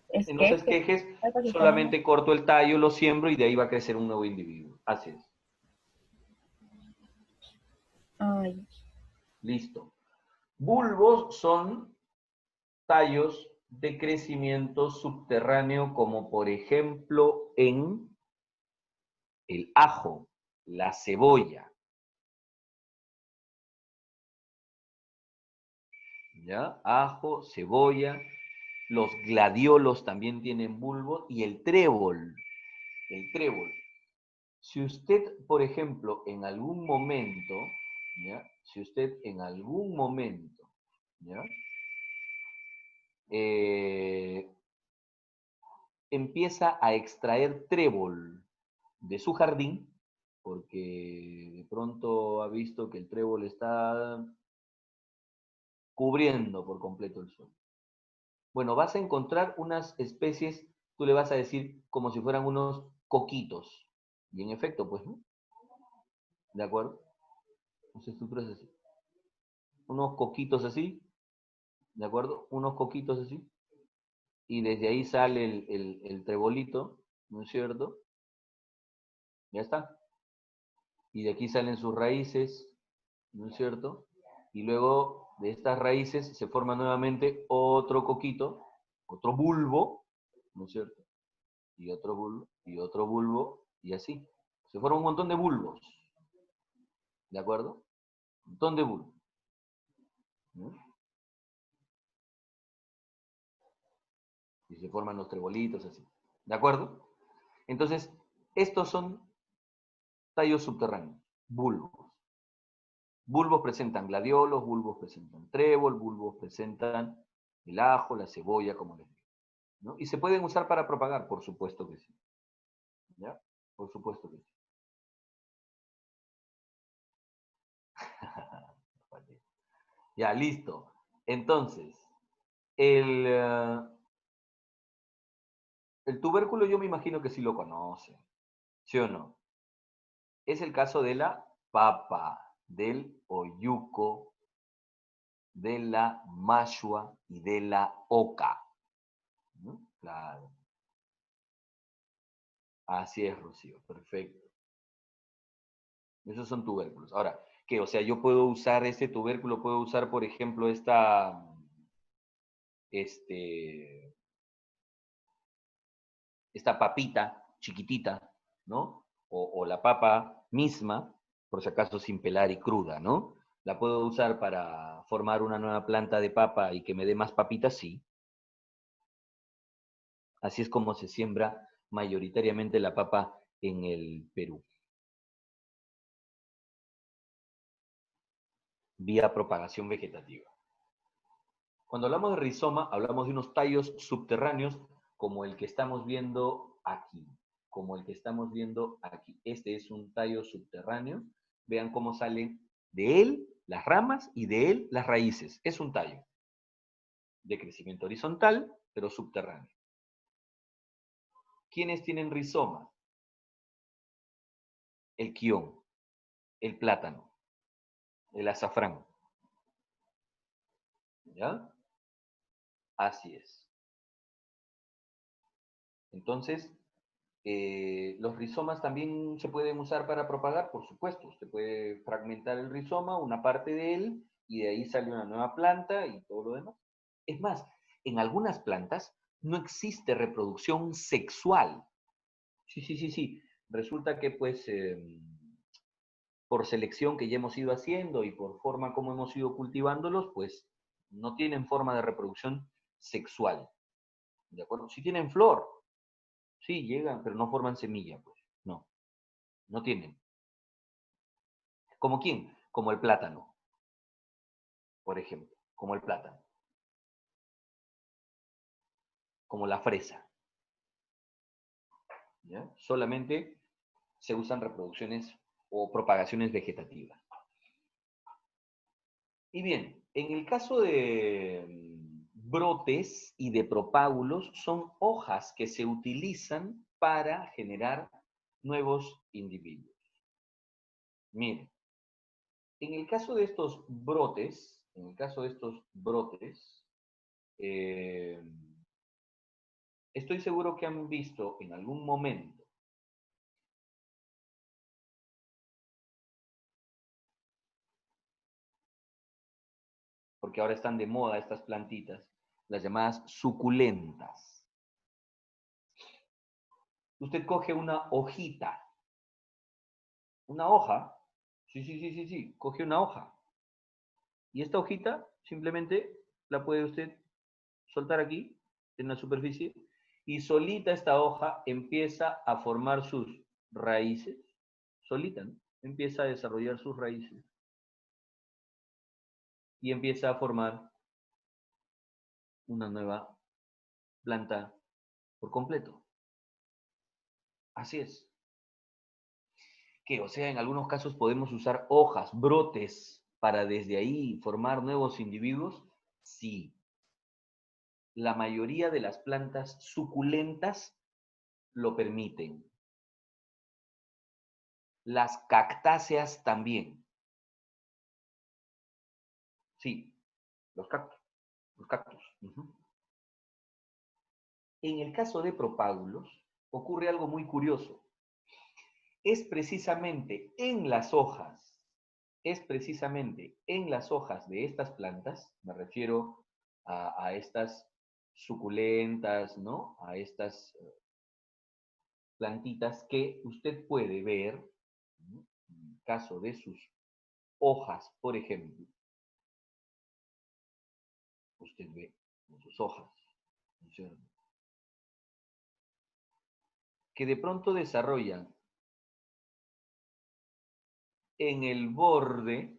En los esquejes, esquejes y estolones. solamente corto el tallo, lo siembro y de ahí va a crecer un nuevo individuo. Así es. Ay, Listo. Bulbos son tallos de crecimiento subterráneo, como por ejemplo en el ajo, la cebolla, ¿ya? Ajo, cebolla, los gladiolos también tienen bulbos y el trébol, el trébol. Si usted, por ejemplo, en algún momento, ¿ya? Si usted en algún momento, ¿ya? Eh, empieza a extraer trébol de su jardín, porque de pronto ha visto que el trébol está cubriendo por completo el suelo. Bueno, vas a encontrar unas especies, tú le vas a decir como si fueran unos coquitos. Y en efecto, pues, ¿no? ¿De acuerdo? Las estructuras así. Unos coquitos así, ¿de acuerdo? Unos coquitos así. Y desde ahí sale el trebolito, ¿no es cierto? Ya está. Y de aquí salen sus raíces, ¿no es cierto? Y luego de estas raíces se forma nuevamente otro coquito, otro bulbo, ¿no es cierto? Y otro bulbo, y otro bulbo, y así. Se forma un montón de bulbos, ¿de acuerdo? Un montón de bulbos, ¿no? Y se forman los trebolitos, así. ¿De acuerdo? Entonces, estos son tallos subterráneos, bulbos. Bulbos presentan gladiolos, bulbos presentan trébol, bulbos presentan el ajo, la cebolla, como les digo, ¿no? Y se pueden usar para propagar, por supuesto que sí. ¿Ya? Por supuesto que sí. Ya, listo. Entonces, el, uh, el tubérculo yo me imagino que sí lo conoce, ¿sí o no? Es el caso de la papa, del oyuco, de la mashua y de la oca, ¿no? Claro. Así es, Rocío. Perfecto. Esos son tubérculos. Ahora, ¿qué? O sea, yo puedo usar ese tubérculo, puedo usar, por ejemplo, esta. esta papita chiquitita, ¿no? O la papa misma, por si acaso sin pelar y cruda, ¿no? ¿La puedo usar para formar una nueva planta de papa y que me dé más papitas? Sí. Así es como se siembra mayoritariamente la papa en el Perú, vía propagación vegetativa. Cuando hablamos de rizoma, hablamos de unos tallos subterráneos como el que estamos viendo aquí, como el que estamos viendo aquí. Este es un tallo subterráneo. Vean cómo salen de él las ramas y de él las raíces. Es un tallo de crecimiento horizontal, pero subterráneo. ¿Quiénes tienen rizoma? El quión, el plátano, el azafrán. ¿Ya? Así es. Entonces, los rizomas también se pueden usar para propagar, por supuesto. Usted puede fragmentar el rizoma, una parte de él, y de ahí sale una nueva planta y todo lo demás. Es más, en algunas plantas no existe reproducción sexual. Sí, sí, sí, sí. Resulta que pues por selección que ya hemos ido haciendo y por forma como hemos ido cultivándolos, pues no tienen forma de reproducción sexual. ¿De acuerdo? Sí tienen flor, sí llegan, pero no forman semilla, pues. No, no tienen. ¿Como quién? Como el plátano, por ejemplo. Como el plátano. Como la fresa. ¿Ya? Solamente se usan reproducciones o propagaciones vegetativas. Y bien, en el caso de brotes y de propágulos, son hojas que se utilizan para generar nuevos individuos. Miren, en el caso de estos brotes, eh, estoy seguro que han visto en algún momento, porque ahora están de moda estas plantitas, las llamadas suculentas. Usted coge una hoja, sí, sí, sí, sí, sí, coge una hoja, y esta hojita simplemente la puede usted soltar aquí, en la superficie, y solita esta hoja empieza a formar sus raíces, solita, ¿no? Empieza a desarrollar sus raíces y empieza a formar una nueva planta por completo. Así es. Que, o sea, en algunos casos podemos usar hojas, brotes, para desde ahí formar nuevos individuos. Sí, la mayoría de las plantas suculentas lo permiten. Las cactáceas también. Sí, los cactus. Los cactus. Uh-huh. En el caso de propágulos, ocurre algo muy curioso. Es precisamente en las hojas, es precisamente en las hojas de estas plantas, me refiero a estas suculentas, ¿no? A estas plantitas que usted puede ver, ¿no? En el caso de sus hojas, por ejemplo, usted ve en sus hojas, ¿no es cierto? Que de pronto desarrollan en el borde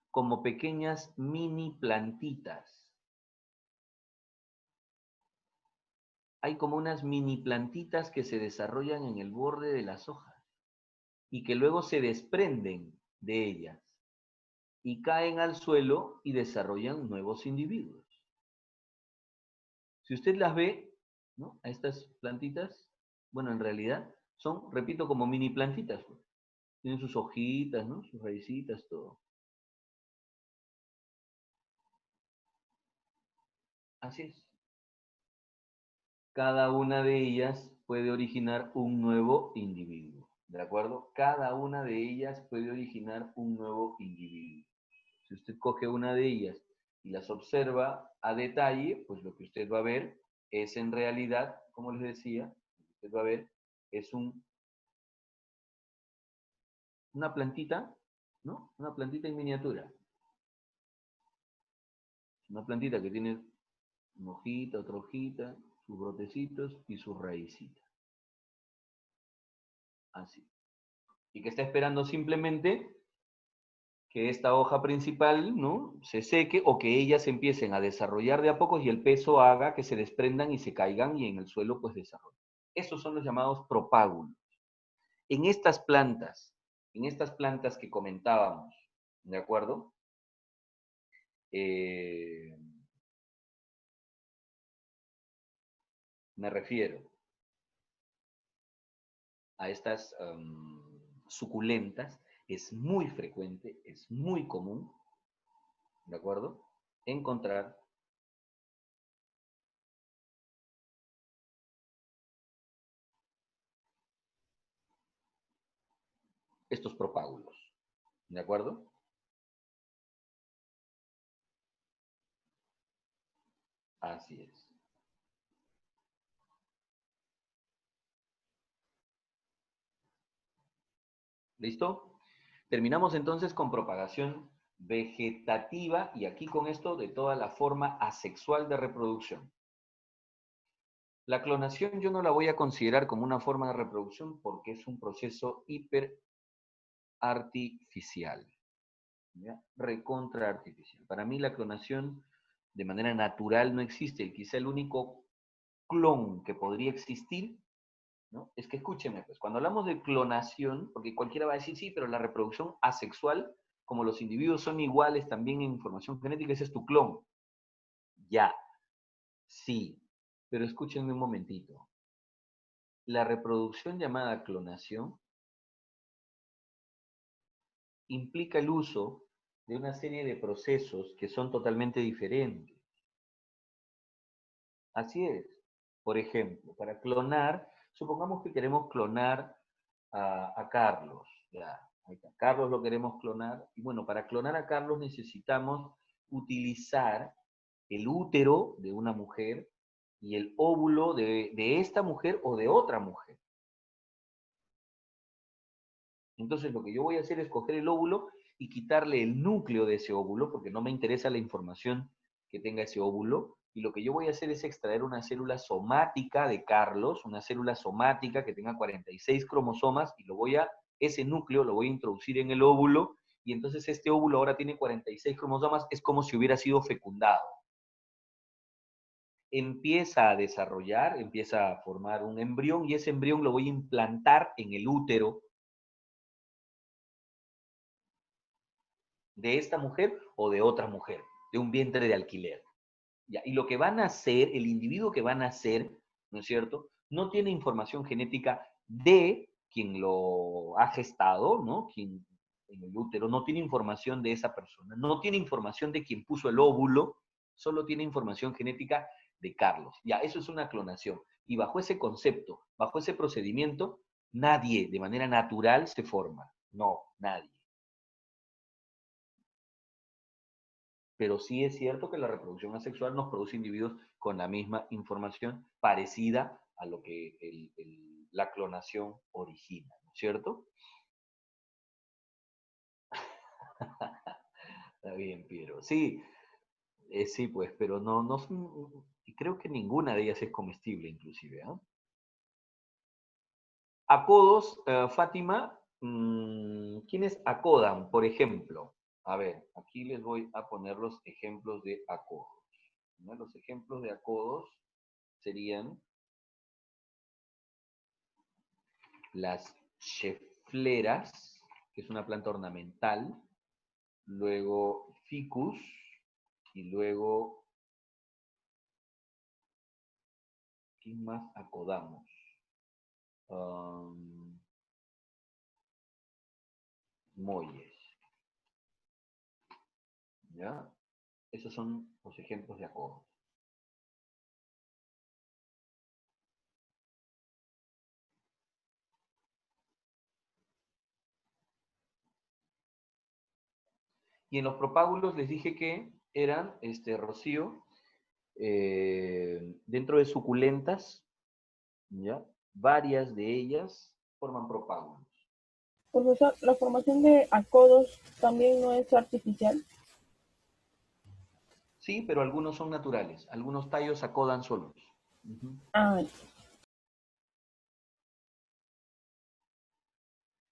como pequeñas mini plantitas. Hay como unas mini plantitas que se desarrollan en el borde de las hojas y que luego se desprenden de ellas y caen al suelo y desarrollan nuevos individuos. Si usted las ve, ¿no? A estas plantitas, bueno, en realidad son, repito, como mini plantitas, ¿no? Tienen sus hojitas, ¿no? Sus raícitas, todo. Así es. Cada una de ellas puede originar un nuevo individuo. ¿De acuerdo? Cada una de ellas puede originar un nuevo individuo. Si usted coge una de ellas y las observa a detalle, pues lo que usted va a ver es en realidad, como les decía, lo que usted va a ver es una plantita, ¿no? Una plantita en miniatura. Una plantita que tiene una hojita, otra hojita, sus brotecitos y sus raícitas. Así. Y que está esperando simplemente que esta hoja principal, ¿no?, se seque o que ellas empiecen a desarrollar de a pocos y el peso haga que se desprendan y se caigan y en el suelo pues desarrollen. Esos son los llamados propágulos. En estas plantas que comentábamos, ¿de acuerdo? Me refiero a estas suculentas, es muy frecuente, es muy común, ¿de acuerdo?, encontrar estos propágulos, ¿de acuerdo? Así es. ¿Listo? Terminamos entonces con propagación vegetativa y aquí con esto de toda la forma asexual de reproducción. La clonación yo no la voy a considerar como una forma de reproducción porque es un proceso hiperartificial, ¿ya? Recontra artificial. Para mí la clonación de manera natural no existe. Quizá el único clon que podría existir, ¿no?, es que escúcheme, pues cuando hablamos de clonación, porque cualquiera va a decir, sí, pero la reproducción asexual, como los individuos son iguales también en información genética, ese es tu clon. Ya, sí, pero escúchenme un momentito. La reproducción llamada clonación implica el uso de una serie de procesos que son totalmente diferentes. Así es. Por ejemplo, para clonar, supongamos que queremos clonar a Carlos. Ya, ahí está. Carlos lo queremos clonar. Y bueno, para clonar a Carlos necesitamos utilizar el útero de una mujer y el óvulo de esta mujer o de otra mujer. Entonces lo que yo voy a hacer es coger el óvulo y quitarle el núcleo de ese óvulo, porque no me interesa la información que tenga ese óvulo, y lo que yo voy a hacer es extraer una célula somática de Carlos, una célula somática que tenga 46 cromosomas, y ese núcleo lo voy a introducir en el óvulo, y entonces este óvulo ahora tiene 46 cromosomas, es como si hubiera sido fecundado. Empieza a desarrollar, empieza a formar un embrión, y ese embrión lo voy a implantar en el útero de esta mujer o de otra mujer, de un vientre de alquiler. ¿Ya? Y lo que van a hacer, el individuo que van a hacer, ¿no es cierto?, no tiene información genética de quien lo ha gestado, ¿no?, quien en el útero, no tiene información de esa persona, no tiene información de quien puso el óvulo, solo tiene información genética de Carlos. Ya, eso es una clonación. Y bajo ese concepto, bajo ese procedimiento, nadie de manera natural se forma. No, nadie. Pero sí es cierto que la reproducción asexual nos produce individuos con la misma información parecida a lo que la clonación origina, ¿no es cierto? Está bien, Piero. Sí, sí, pues, pero no y creo que ninguna de ellas es comestible, inclusive, ¿eh? Acodos, Fátima, ¿quiénes acodan, por ejemplo? A ver, aquí les voy a poner los ejemplos de acodos, ¿no? Los ejemplos de acodos serían las chefleras, que es una planta ornamental, luego ficus, y luego, ¿qué más acodamos? Um, Molles, ¿ya? Esos son los ejemplos de acodos. Y en los propágulos les dije que eran, Rocío, dentro de suculentas, ¿ya? Varias de ellas forman propágulos. Profesor, la formación de acodos también no es artificial. Sí, pero algunos son naturales. Algunos tallos acodan solos. Ujú. Ah,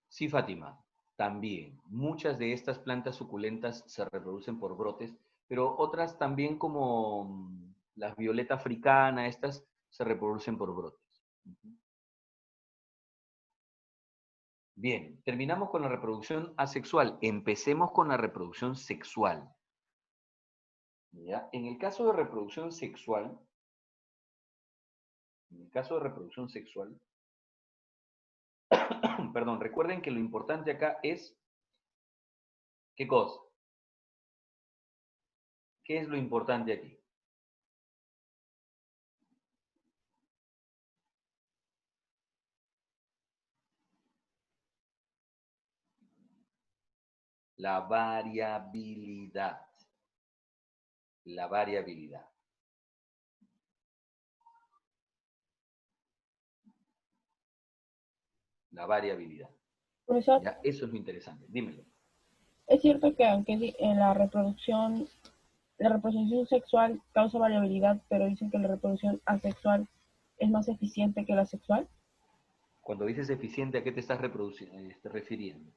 Sí, Fátima, también. Muchas de estas plantas suculentas se reproducen por brotes, pero otras también como las violeta africana, estas se reproducen por brotes. Ujú. Bien, terminamos con la reproducción asexual. Empecemos con la reproducción sexual. ¿Ya? En el caso de reproducción sexual, perdón, recuerden que lo importante acá es, ¿qué cosa? ¿Qué es lo importante aquí? La variabilidad. La variabilidad. La variabilidad. profesor, ¿Ya? Eso es lo interesante. Dímelo. es cierto que aunque en la reproducción sexual causa variabilidad, pero dicen que la reproducción asexual es más eficiente que la sexual, Cuando dices eficiente, ¿a qué te estás refiriendo?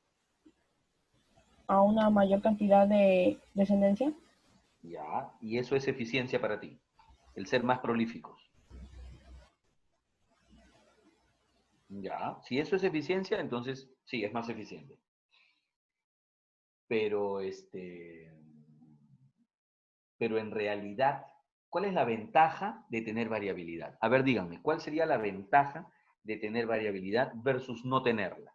a una mayor cantidad de descendencia. Ya, y eso es eficiencia para ti, el ser más prolíficos. Ya, si eso es eficiencia, entonces sí, es más eficiente. Pero, pero en realidad, ¿cuál es la ventaja de tener variabilidad? A ver, díganme, ¿cuál sería la ventaja de tener variabilidad versus no tenerla?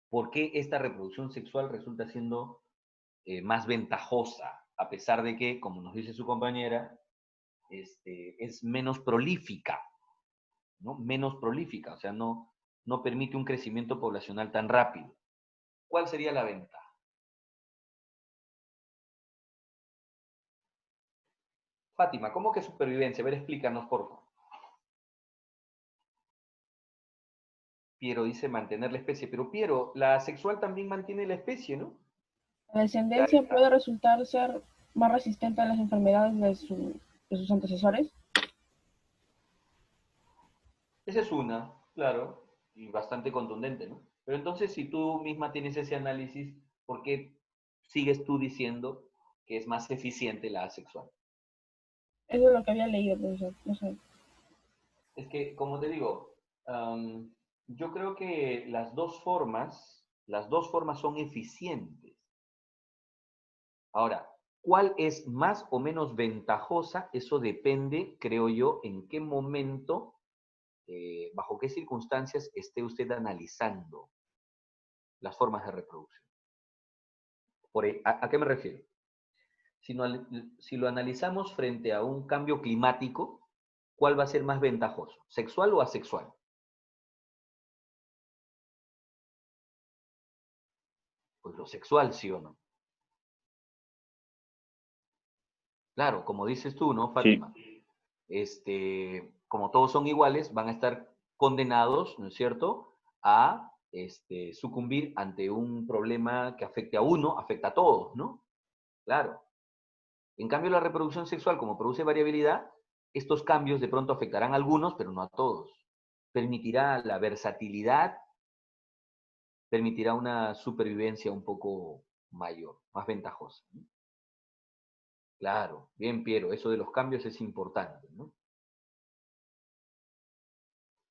¿Por qué esta reproducción sexual resulta siendo más ventajosa, a pesar de que, como nos dice su compañera, es menos prolífica, ¿no? Menos prolífica, o sea, no permite un crecimiento poblacional tan rápido. ¿Cuál sería la ventaja? Fátima, ¿cómo que supervivencia? A ver, explícanos, por favor. Piero dice mantener la especie, pero Piero, la sexual también mantiene la especie, ¿no? La La- descendencia puede resultar ser más resistente a las enfermedades de sus antecesores. Esa es una, claro, y bastante contundente, ¿no? Pero entonces, si tú misma tienes ese análisis, ¿por qué sigues tú diciendo que es más eficiente la asexual? Eso es lo que había leído, profesor. No sé. Es que, como te digo, yo creo que las dos formas son eficientes. Ahora, ¿cuál es más o menos ventajosa? Eso depende, creo yo, en qué momento, bajo qué circunstancias esté usted analizando las formas de reproducción. ¿A qué me refiero? Si lo analizamos frente a un cambio climático, ¿cuál va a ser más ventajoso? ¿Sexual o asexual? Pues lo sexual, ¿sí o no? Claro, como dices tú, ¿no, Sí, Fátima? Como todos son iguales, van a estar condenados, ¿no es cierto?, a sucumbir ante un problema que afecte a uno, afecta a todos, ¿no? Claro. En cambio, la reproducción sexual, como produce variabilidad, estos cambios de pronto afectarán a algunos, pero no a todos. Permitirá la versatilidad, permitirá una supervivencia un poco mayor, más ventajosa, ¿no? Claro, bien, Piero, eso de los cambios es importante, ¿no?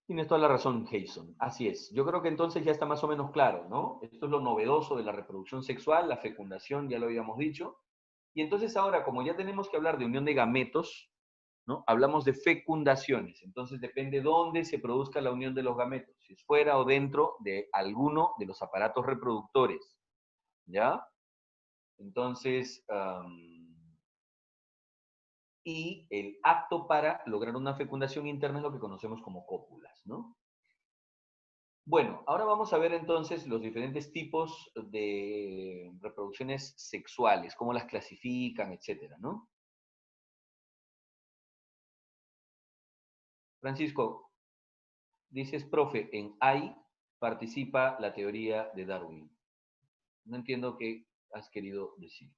Tienes toda la razón, Jason. Así es. Yo creo que entonces ya está más o menos claro, ¿no? Esto es lo novedoso de la reproducción sexual, la fecundación, ya lo habíamos dicho. Y entonces ahora, como ya tenemos que hablar de unión de gametos, ¿no? Hablamos de fecundaciones. Entonces depende dónde se produzca la unión de los gametos, si es fuera o dentro de alguno de los aparatos reproductores, ¿ya? Entonces, y el acto para lograr una fecundación interna es lo que conocemos como cópulas, ¿no? Bueno, ahora vamos a ver entonces los diferentes tipos de reproducciones sexuales, cómo las clasifican, etcétera, ¿no? Francisco, dices, profe, en AI participa la teoría de Darwin. No entiendo qué has querido decir.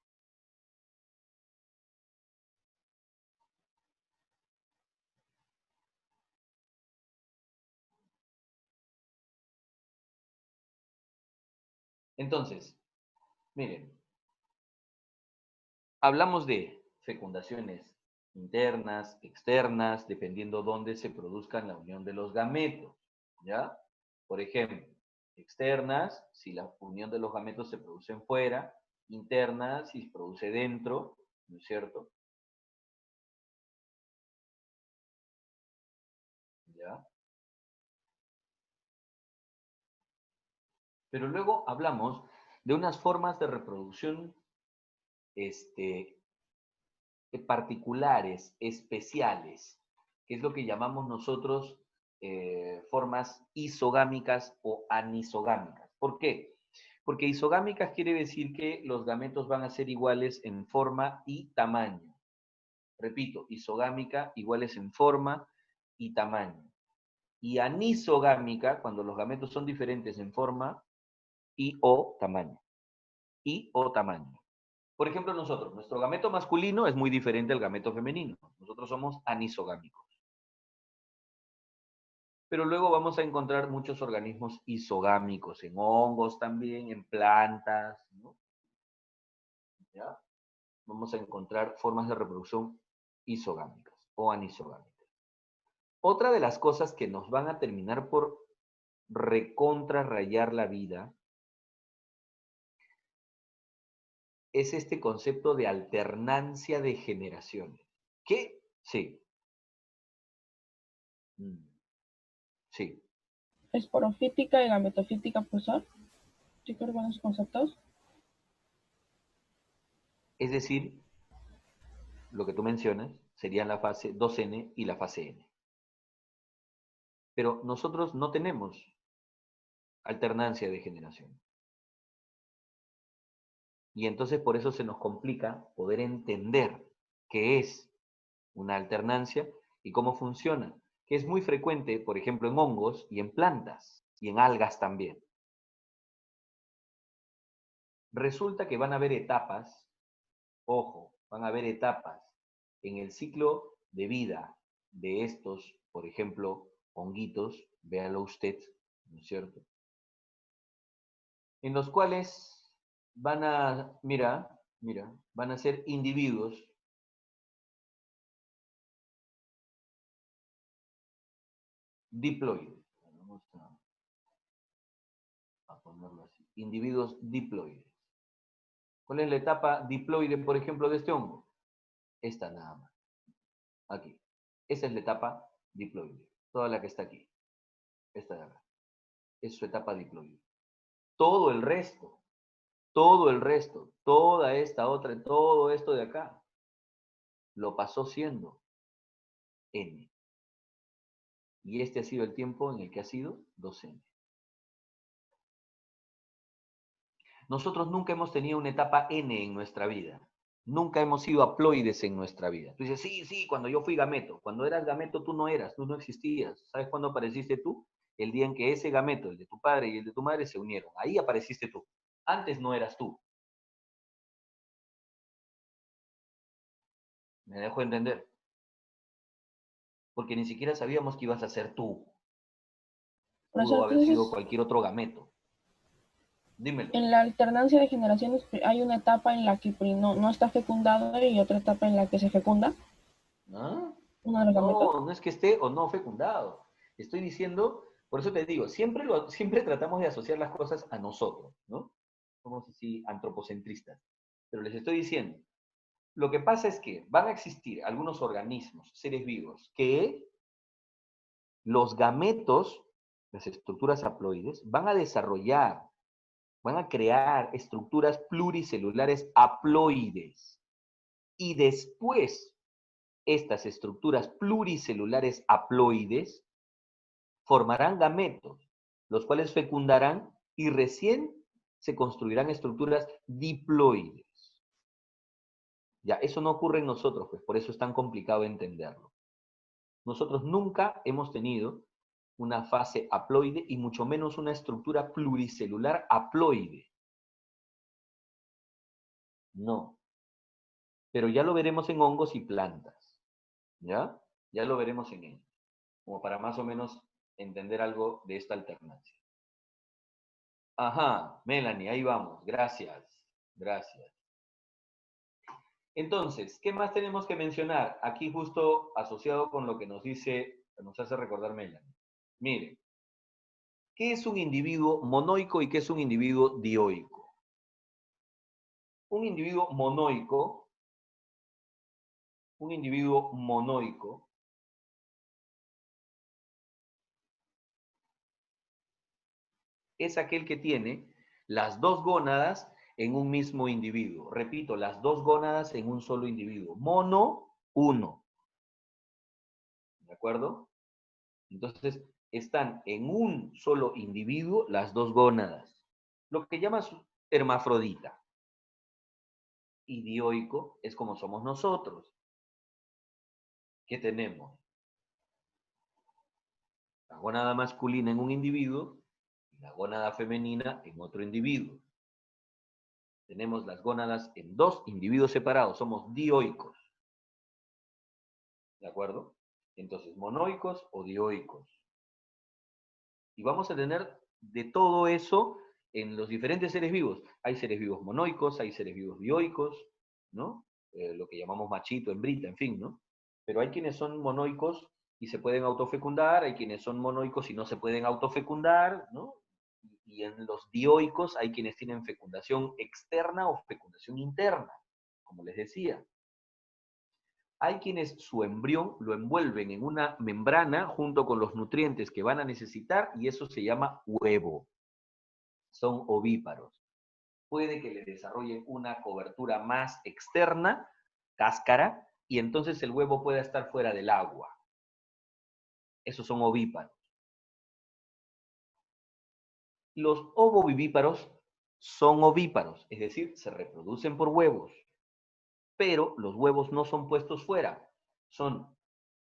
Entonces, miren, hablamos de fecundaciones internas, externas, dependiendo dónde se produzca la unión de los gametos, ¿ya? Por ejemplo, externas, si la unión de los gametos se produce fuera, internas, si se produce dentro, ¿no es cierto? ¿Ya? Pero luego hablamos de unas formas de reproducción este, particulares, especiales, que es lo que llamamos nosotros formas isogámicas o anisogámicas. ¿Por qué? Porque isogámicas quiere decir que los gametos van a ser iguales en forma y tamaño. Repito, isogámica iguales en forma y tamaño. Y anisogámica, cuando los gametos son diferentes en forma y o tamaño. Y o tamaño. Por ejemplo, nosotros, nuestro gameto masculino es muy diferente al gameto femenino. Nosotros somos anisogámicos. Pero luego vamos a encontrar muchos organismos isogámicos, en hongos también, en plantas, ¿no? ¿Ya? Vamos a encontrar formas de reproducción isogámicas o anisogámicas. Otra de las cosas que nos van a terminar por recontrarrayar la vida es este concepto de alternancia de generaciones. ¿Qué? Sí. Sí. Esporofítica y gametofítica, profesor. ¿Sí que buenos conceptos? Es decir, lo que tú mencionas serían la fase 2N y la fase N. Pero nosotros no tenemos alternancia de generación. Y entonces por eso se nos complica poder entender qué es una alternancia y cómo funciona, que es muy frecuente, por ejemplo, en hongos y en plantas y en algas también. Resulta que van a haber etapas, ojo, van a haber etapas en el ciclo de vida de estos, por ejemplo, honguitos, véalo usted, ¿no es cierto? En los cuales van a, mira, van a ser individuos diploides. Vamos a ponerlo así. Individuos diploides. ¿Cuál es la etapa diploide, por ejemplo, de este hongo? Esta nada más. Aquí. Esa es la etapa diploide. Toda la que está aquí. Esta de acá. Es su etapa diploide. Todo el resto, toda esta otra, todo esto de acá, lo pasó siendo N. Y este ha sido el tiempo en el que ha sido 2N. Nosotros nunca hemos tenido una etapa N en nuestra vida. Nunca hemos sido haploides en nuestra vida. Tú dices, sí, cuando yo fui gameto. Cuando eras gameto tú no eras, tú no existías. ¿Sabes cuándo apareciste tú? El día en que ese gameto, el de tu padre y el de tu madre, se unieron. Ahí apareciste tú. Antes no eras tú. ¿Me dejo entender? Porque ni siquiera sabíamos que ibas a ser tú. Profesor, Pudo haber sido entonces, cualquier otro gameto. Dímelo. en la alternancia de generaciones hay una etapa en la que no está fecundado y otra etapa en la que se fecunda ¿Ah? uno de los gametos. No, no es que esté o no fecundado. Estoy diciendo, por eso te digo, siempre tratamos de asociar las cosas a nosotros, ¿no? Somos así antropocentristas. Pero les estoy diciendo, lo que pasa es que van a existir algunos organismos, seres vivos, que los gametos, las estructuras haploides, van a desarrollar, van a crear estructuras pluricelulares haploides. Y después, estas estructuras pluricelulares haploides formarán gametos. los cuales fecundarán y recién se construirán estructuras diploides. Ya, eso no ocurre en nosotros, pues por eso es tan complicado entenderlo. Nosotros nunca hemos tenido una fase haploide y mucho menos una estructura pluricelular haploide. No. Pero ya lo veremos en hongos y plantas. ¿Ya? Ya lo veremos en ellos. Como para más o menos entender algo de esta alternancia. Ajá, Melanie, ahí vamos. Gracias. Gracias. Entonces, ¿qué más tenemos que mencionar? Aquí justo asociado con lo que nos dice, nos hace recordar Melanie. Mire, ¿qué es un individuo monoico y qué es un individuo dioico? Un individuo monoico es aquel que tiene las dos gónadas en un mismo individuo. Repito, las dos gónadas en un solo individuo. Mono, uno. ¿De acuerdo? Entonces, están en un solo individuo las dos gónadas. Lo que llamas hermafrodita. Y dioico es como somos nosotros. ¿Qué tenemos? La gónada masculina en un individuo y la gónada femenina en otro individuo. Tenemos las gónadas en dos individuos separados, somos dioicos. ¿De acuerdo? Entonces, monoicos o dioicos. Y vamos a tener de todo eso en los diferentes seres vivos. Hay seres vivos monoicos, hay seres vivos dioicos, ¿no? Lo que llamamos machito, hembrita, en fin, ¿no? Pero hay quienes son monoicos y se pueden autofecundar, hay quienes son monoicos y no se pueden autofecundar, ¿no? Y en los dioicos hay quienes tienen fecundación externa o fecundación interna, como les decía. Hay quienes su embrión lo envuelven en una membrana junto con los nutrientes que van a necesitar y eso se llama huevo. Son ovíparos. Puede que le desarrollen una cobertura más externa, cáscara, y entonces el huevo pueda estar fuera del agua. Esos son ovíparos. Los ovovivíparos son ovíparos, es decir, se reproducen por huevos, pero los huevos no son puestos fuera, son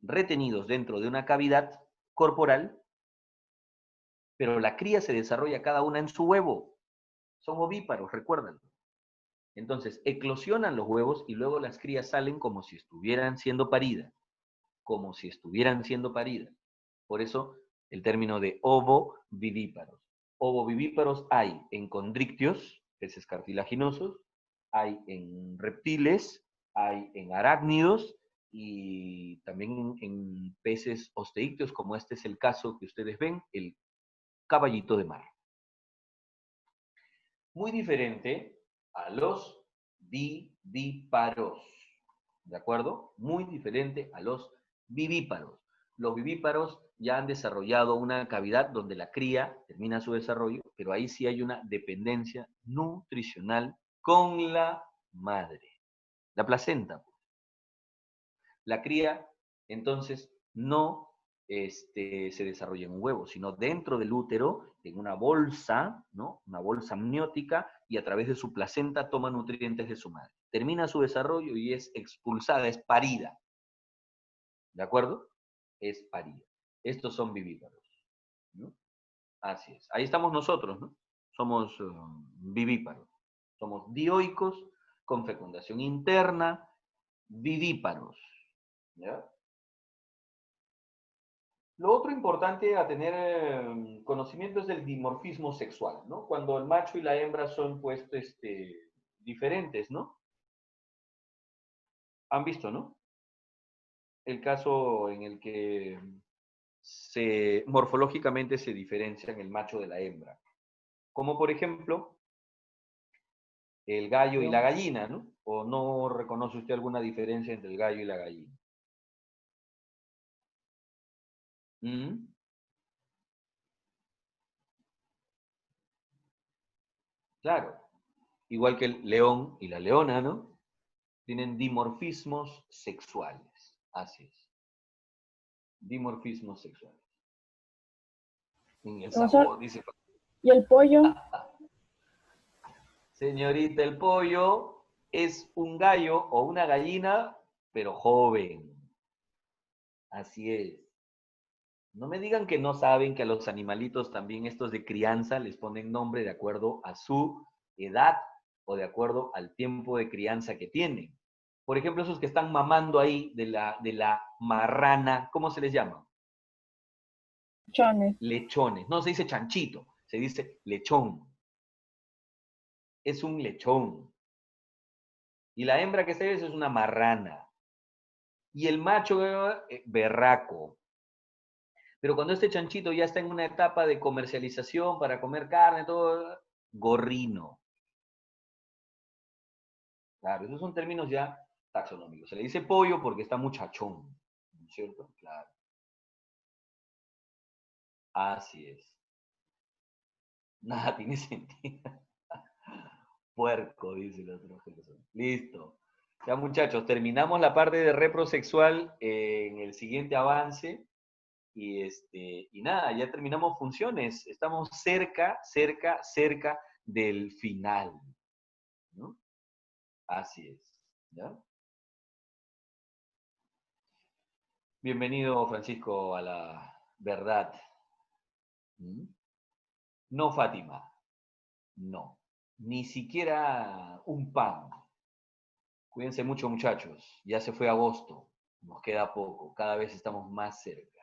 retenidos dentro de una cavidad corporal, pero la cría se desarrolla cada una en su huevo. Son ovíparos, recuérdenlo. Entonces, eclosionan los huevos y luego las crías salen como si estuvieran siendo paridas, como si estuvieran siendo paridas. Por eso, el término de ovovivíparos. Ovovivíparos hay en condrictios, peces cartilaginosos, hay en reptiles, hay en arácnidos y también en peces osteícteos, como este es el caso que ustedes ven, el caballito de mar. Muy diferente a los vivíparos, ¿de acuerdo? Muy diferente a los vivíparos. Los vivíparos ya han desarrollado una cavidad donde la cría termina su desarrollo, pero ahí sí hay una dependencia nutricional con la madre, la placenta. La cría, entonces, no se desarrolla en un huevo, sino dentro del útero, en una bolsa, ¿no? Una bolsa amniótica, y a través de su placenta toma nutrientes de su madre. Termina su desarrollo y es expulsada, es parida. ¿De acuerdo? Es parida. Estos son vivíparos, ¿no? Así es. Ahí estamos nosotros, ¿no? Somos vivíparos. Somos dioicos con fecundación interna, vivíparos. ¿Ya? Lo otro importante a tener conocimiento es del dimorfismo sexual, ¿no? Cuando el macho y la hembra son, pues, diferentes, ¿no? Han visto, ¿no? El caso en el que morfológicamente se diferencian el macho de la hembra. Como por ejemplo, el gallo y la gallina, ¿no? ¿O no reconoce usted alguna diferencia entre el gallo y la gallina? ¿Mm? Claro. Igual que el león y la leona, ¿no? Tienen dimorfismos sexuales. Así es. Dimorfismos sexuales. En el Profesor, sabor, dice. ¿y el pollo? Señorita, el pollo es un gallo o una gallina, pero joven. Así es. No me digan que no saben que a los animalitos también estos de crianza les ponen nombre de acuerdo a su edad o de acuerdo al tiempo de crianza que tienen. Por ejemplo, esos que están mamando ahí de la marrana, ¿cómo se les llama? Chones. Lechones. No se dice chanchito, se dice lechón. Es un lechón. Y la hembra que se ve es una marrana. Y el macho, berraco. Pero cuando este chanchito ya está en una etapa de comercialización para comer carne, todo, gorrino. Claro, esos son términos ya taxonómicos. Se le dice pollo porque está muchachón, ¿no es cierto? Claro, así es. Nada tiene sentido. Puerco, dice la otra persona. Listo. Ya muchachos, terminamos la parte de reprosexual en el siguiente avance. Y nada, ya terminamos funciones. Estamos cerca, cerca, cerca del final, ¿no? Así es. ¿Ya? Bienvenido, Francisco, a la verdad. ¿Mm? No, Fátima, no. Ni siquiera un pan. Cuídense mucho, muchachos. Ya se fue agosto. Nos queda poco. Cada vez estamos más cerca.